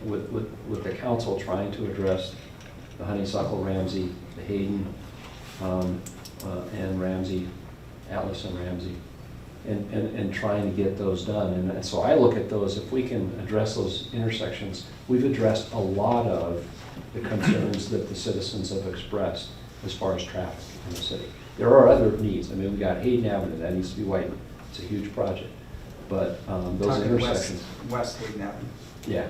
with the council trying to address the Honeysuckle Ramsey, the Hayden, and Ramsey, Atlas and Ramsey, and trying to get those done. And so I look at those, if we can address those intersections, we've addressed a lot of the concerns that the citizens have expressed as far as traffic in the city. There are other needs. I mean, we got Hayden Avenue, that needs to be widened. It's a huge project. But those Talking intersections. West Hayden Avenue. Yeah,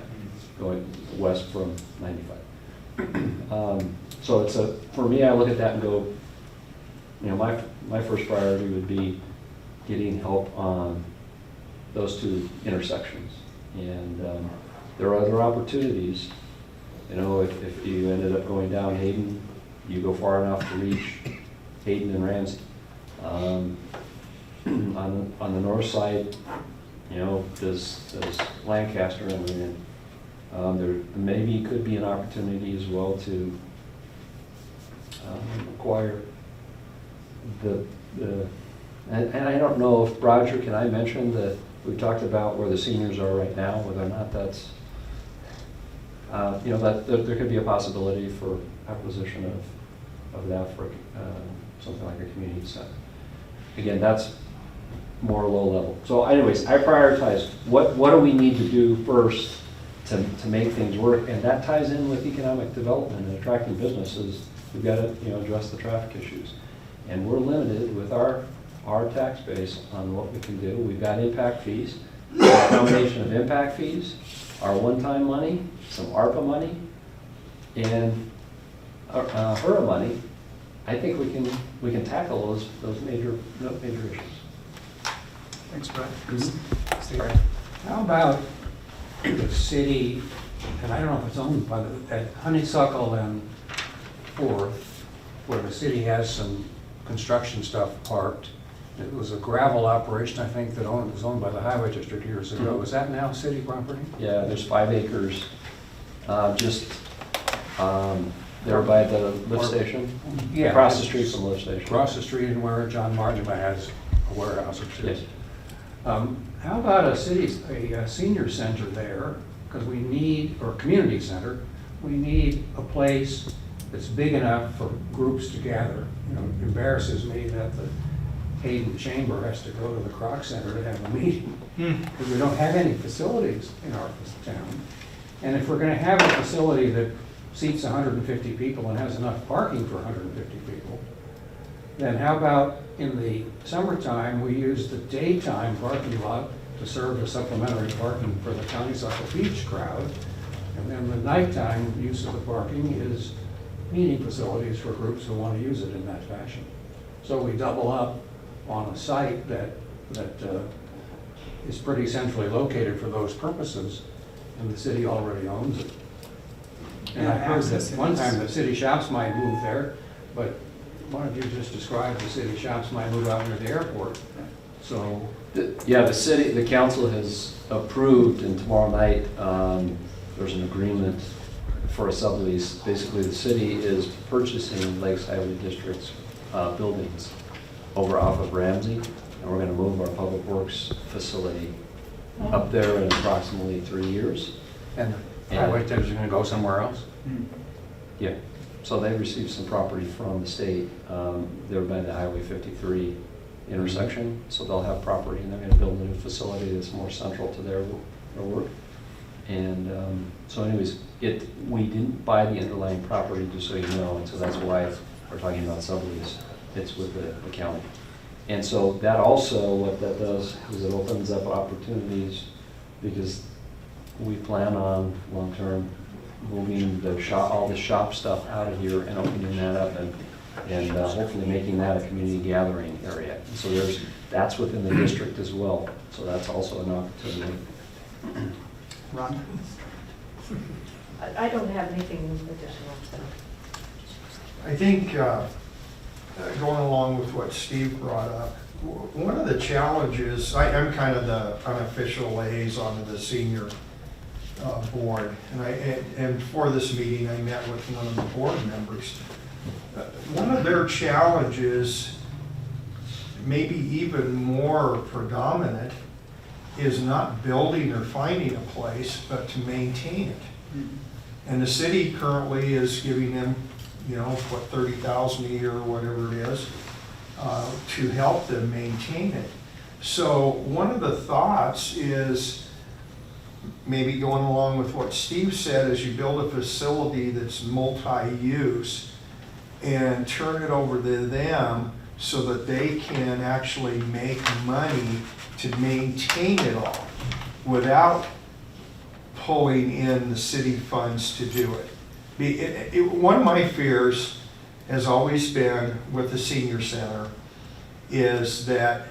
going west from 95. So for me, I look at that and go, my first priority would be getting help on those two intersections. And there are other opportunities. If you ended up going down Hayden, you go far enough to reach Hayden and Ramsey. On the north side, does Lancaster enter in? There maybe could be an opportunity as well to acquire and I don't know if, Roger, can I mention that we talked about where the seniors are right now, whether or not that's, that there could be a possibility for acquisition of that for something like a community center. Again, that's more low level. So anyways, I prioritize what do we need to do first to make things work, and that ties in with economic development and attracting businesses. We've got to address the traffic issues, and we're limited with our tax base on what we can do. We've got impact fees, a combination of impact fees, our one-time money, some ARPA money, and HURA money. I think we can tackle those major issues. Thanks, Brad. Steve, how about the city, and I don't know if it's owned by at Honeysuckle and Fourth, where the city has some construction stuff parked. It was a gravel operation, I think, that was owned by the highway district years ago. Mm-hmm. Is that now city property? Yeah, there's 5 acres, just there by the lift station. Yeah. Across the street from the lift station. Across the street, and where John Margima has a warehouse upstairs. Yes. How about a senior center there? Because we need, or community center, we need a place that's big enough for groups to gather. It embarrasses me that the Hayden Chamber has to go to the Croc Center to have a meeting, because we don't have any facilities in our town. And if we're going to have a facility that seats 150 people and has enough parking for 150 people, then how about in the summertime, we use the daytime parking lot to serve as supplementary parking for the Honeysuckle Beach crowd, and then the nighttime use of the parking is meeting facilities for groups who want to use it in that fashion. So we double up on a site that is pretty centrally located for those purposes, and the city already owns it. And I heard that one time the city shops might move there, but why don't you just describe the city shops might move out near the airport? So. The council has approved, and tomorrow night there's an agreement for a sublease. Basically, the city is purchasing Lakes Highway District's buildings over off of Ramsey, and we're going to move our public works facility up there in approximately 3 years. And the highway district's going to go somewhere else? Yeah. So they received some property from the state. They're by the Highway 53 intersection, so they'll have property, and they're going to build a new facility that's more central to their work. And so anyways, we didn't buy the underlying property, just so you know, and so that's why we're talking about sublease. It's with the county. And so that also, what that does is it opens up opportunities, because we plan on long-term moving all the shop stuff out of here and opening that up and and hopefully making that a community gathering area. So that's within the district as well, so that's also an opportunity. Ron? I don't have anything additional. I think, going along with what Steve brought up, one of the challenges, I'm kind of the unofficial liaison of the senior board, and for this meeting, I met with one of the board members. One of their challenges, maybe even more predominant, is not building or finding a place, but to maintain it. And the city currently is giving them, what, 30,000 a year or whatever it is, to help them maintain it. So one of the thoughts is, maybe going along with what Steve said, is you build a facility that's multi-use and turn it over to them so that they can actually make money to maintain it all without pulling in the city funds to do it. One of my fears has always been with the senior center is that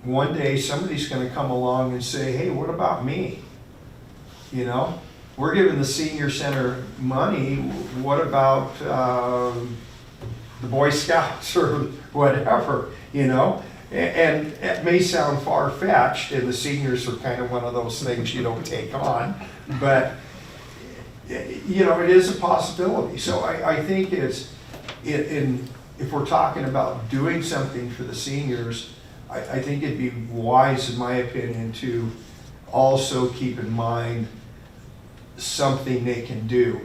one day somebody's going to come along and say, hey, what about me? We're giving the senior center money. What about the Boy Scouts or whatever, And it may sound far-fetched, and the seniors are kind of one of those things you don't take on, but it is a possibility. So I think if we're talking about doing something for the seniors, I think it'd be wise, in my opinion, to also keep in mind something they can do.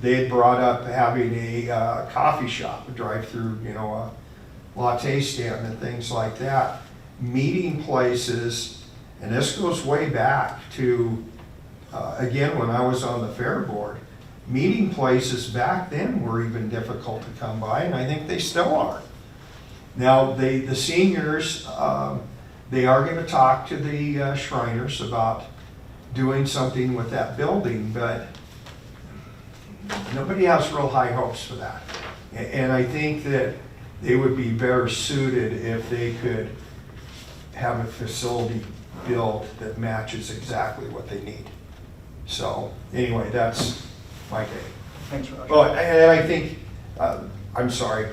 They had brought up having a coffee shop, a drive-through, a latte stand and things like that. Meeting places, and this goes way back to, again, when I was on the fair board, meeting places back then were even difficult to come by, and I think they still are. Now, the seniors, they are going to talk to the Shriners about doing something with that building, but nobody has real high hopes for that. And I think that they would be better suited if they could have a facility built that matches exactly what they need. So anyway, that's my take. Thanks, Roger. Oh, and I think, I'm sorry,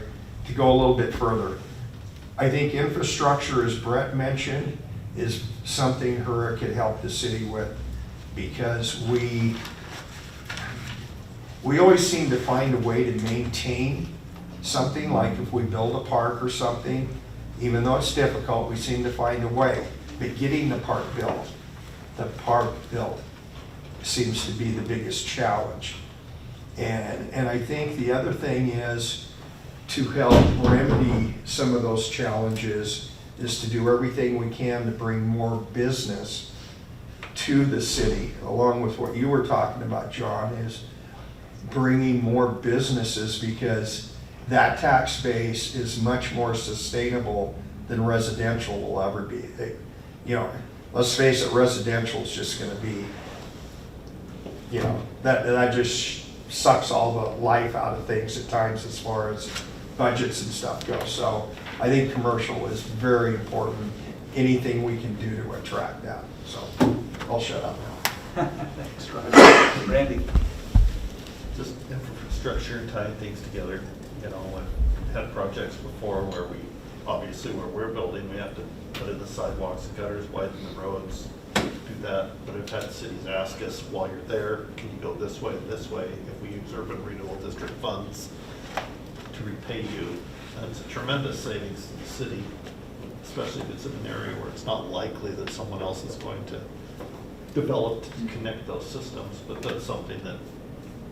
to go a little bit further, I think infrastructure, as Brett mentioned, is something HURA could help the city with, because we always seem to find a way to maintain something. Like if we build a park or something, even though it's difficult, we seem to find a way. But getting the park built seems to be the biggest challenge. And I think the other thing is, to help remedy some of those challenges, is to do everything we can to bring more business to the city, along with what you were talking about, John, is bringing more businesses, because that tax base is much more sustainable than residential will ever be. Let's face it, residential is just going to be, that just sucks all the life out of things at times as far as budgets and stuff go. So I think commercial is very important. Anything we can do to attract that. So I'll shut up now. Thanks, Roger. Randy? Just infrastructure and tying things together. I've had projects before where where we're building, we have to put in the sidewalks and gutters, widen the roads, do that. But I've had cities ask us, while you're there, can you go this way and this way, if we use urban renewal district funds to repay you? And it's a tremendous savings to the city, especially if it's in an area where it's not likely that someone else is going to develop to connect those systems. But that's something that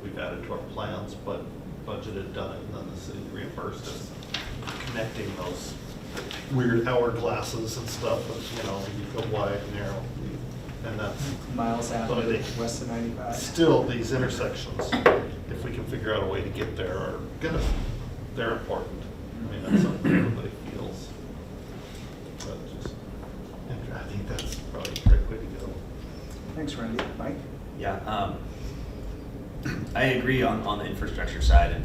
we've added to our plans, but budgeted, done it, and then the city reimbursed us, connecting those weird hourglasses and stuff, you go wide and narrow, and that's Miles but I Avenue, think west of 95. still these intersections, if we can figure out a way to get there, they're important. I mean, that's something everybody feels. But I think that's probably a great way to go. Thanks, Randy. Mike? Yeah, I agree on the infrastructure side, and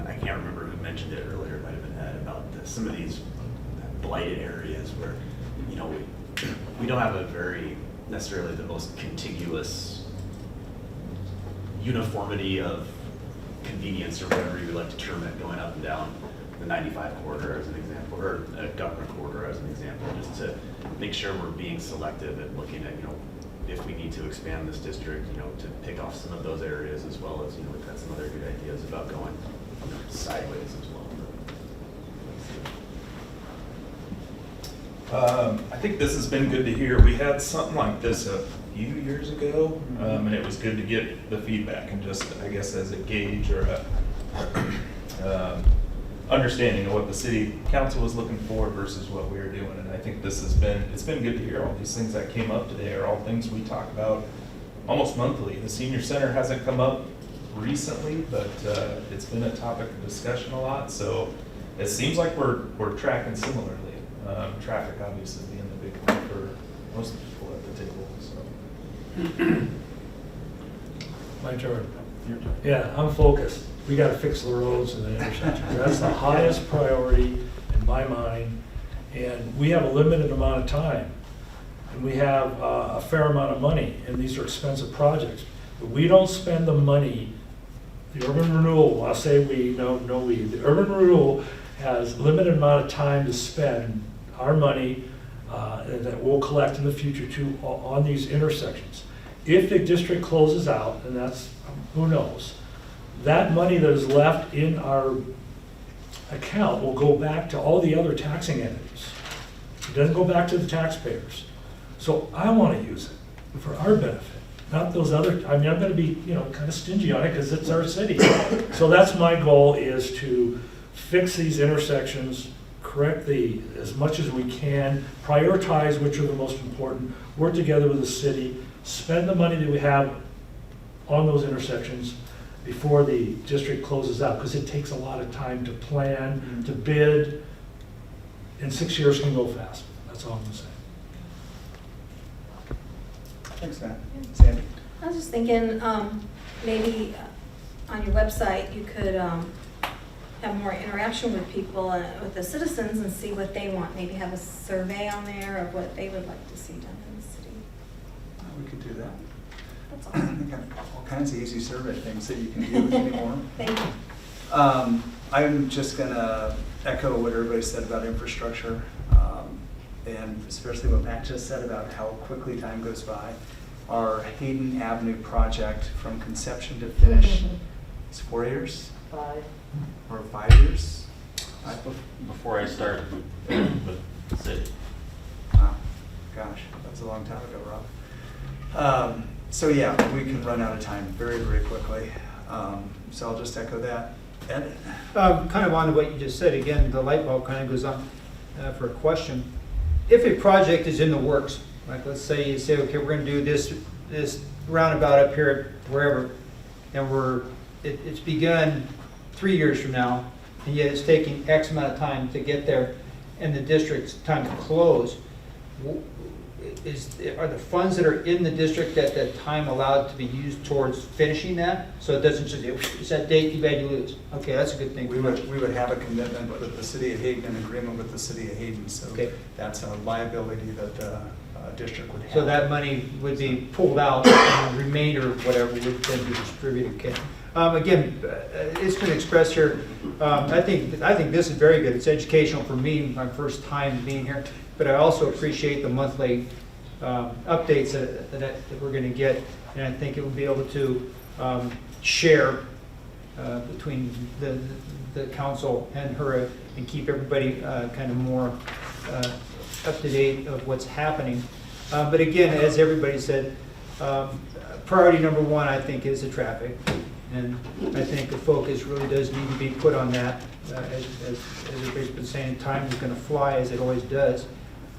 I can't remember who mentioned it earlier, it might have been Ed, about some of these blighted areas where, you know, we don't have a very, necessarily the most contiguous uniformity of convenience, or whatever you would like to term it, going up and down the 95 corridor as an example, or a government corridor as an example, just to make sure we're being selective and looking at, you know, if we need to expand this district, you know, to pick off some of those areas, as well as, you know, we've had some other good ideas about going, you know, sideways as well. I think this has been good to hear. We had something like this a few years ago, and it was good to get the feedback and just, I guess, as a gauge or a understanding of what the city council was looking for versus what we were doing. And I think this has been, it's been good to hear. All these things that came up today are all things we talk about almost monthly. The senior center hasn't come up recently, but it's been a topic of discussion a lot. So it seems like we're tracking similarly. Traffic obviously being the big one for most people at the table. So. My turn. Your turn. Yeah, I'm focused. We gotta fix the roads and the intersections. That's the highest priority in my mind. And we have a limited amount of time. And we have a fair amount of money, and these are expensive projects. But we don't spend the money, the urban renewal, I'll say we, no we, the urban renewal has limited amount of time to spend our money that we'll collect in the future too on these intersections. If the district closes out, and that's, who knows, that money that is left in our account will go back to all the other taxing entities. It doesn't go back to the taxpayers. So I want to use it for our benefit, not those other, I mean, I'm going to be, you know, kind of stingy on it because it's our city. So that's my goal, is to fix these intersections, correct as much as we can, prioritize which are the most important, work together with the city, spend the money that we have on those intersections before the district closes out, because it takes a lot of time to plan, to bid, and 6 years can go fast. That's all I'm gonna say. Thanks, Matt. Sandy? I was just thinking, maybe on your website, you could have more interaction with people, with the citizens, and see what they want. Maybe have a survey on there of what they would like to see done in the city. We could do that. That's awesome. We've got all kinds of easy survey things that you can do anymore. Thank you. I'm just gonna echo what everybody said about infrastructure, and especially what Matt just said about how quickly time goes by. Our Hayden Avenue project, from conception to finish, is 4 years? 5. Or 5 years? Before I started with the city. Wow, gosh, that was a long time ago, Rob. So yeah, we can run out of time very, very quickly. So I'll just echo that. Ed? Kind of on to what you just said, again, the light bulb kind of goes on for a question. If a project is in the works, like let's say you say, okay, we're going to do this roundabout up here at wherever, and it's begun 3 years from now, and yet it's taking X amount of time to get there, and the district's time to close, are the funds that are in the district at that time allowed to be used towards finishing that? So it doesn't just, it's that date, you bad, you lose. Okay, that's a good thing. We would have a commitment with the city of Hayden, an agreement with the city of Hayden, so okay. That's a liability that the district would have. So that money would be pulled out, and the remainder, whatever, would then be distributed. Okay. Again, it's been expressed here. I think this is very good. It's educational for me, my first time being here, but I also appreciate the monthly updates that we're going to get, and I think it will be able to share between the council and HURA and keep everybody kind of more up to date of what's happening. But again, as everybody said, priority number one, I think, is the traffic. And I think the focus really does need to be put on that. As everybody's been saying, time is going to fly, as it always does.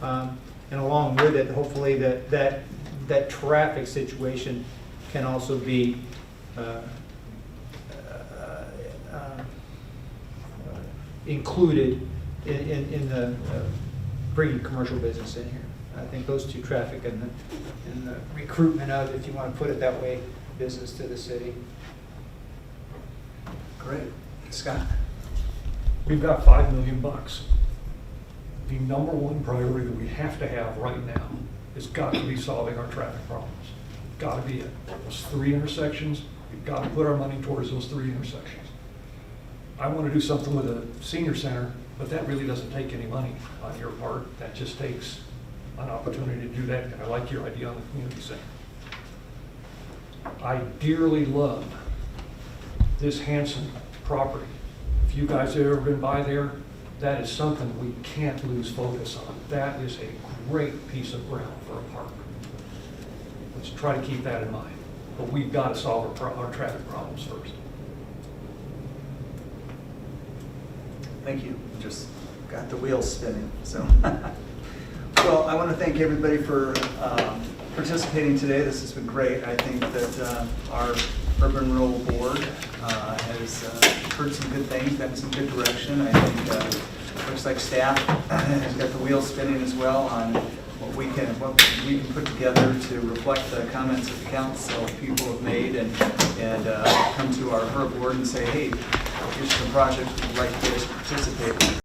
And along with it, hopefully that traffic situation can also be included in the bringing commercial business in here. I think those two, traffic and the recruitment of, if you want to put it that way, business to the city. Great. Scott? we've got $5 million. The number one priority that we have to have right now has got to be solving our traffic problems. Got to be it. Those 3 intersections, we've got to put our money towards those 3 intersections. I want to do something with a senior center, but that really doesn't take any money on your part. That just takes an opportunity to do that. And I like your idea on the community center. I dearly love this Hanson property. If you guys have ever been by there, that is something we can't lose focus on. That is a great piece of ground for a park. Let's try to keep that in mind. But we've got to solve our traffic problems first. Thank you. Just got the wheels spinning, so. Well, I want to thank everybody for participating today. This has been great. I think that our Urban Renewal Board has heard some good things, gotten some good direction. I think looks like staff has got the wheels spinning as well on what we can put together to reflect the comments that the council people have made and come to our HURA board and say, hey, here's some projects we'd like you guys to participate in.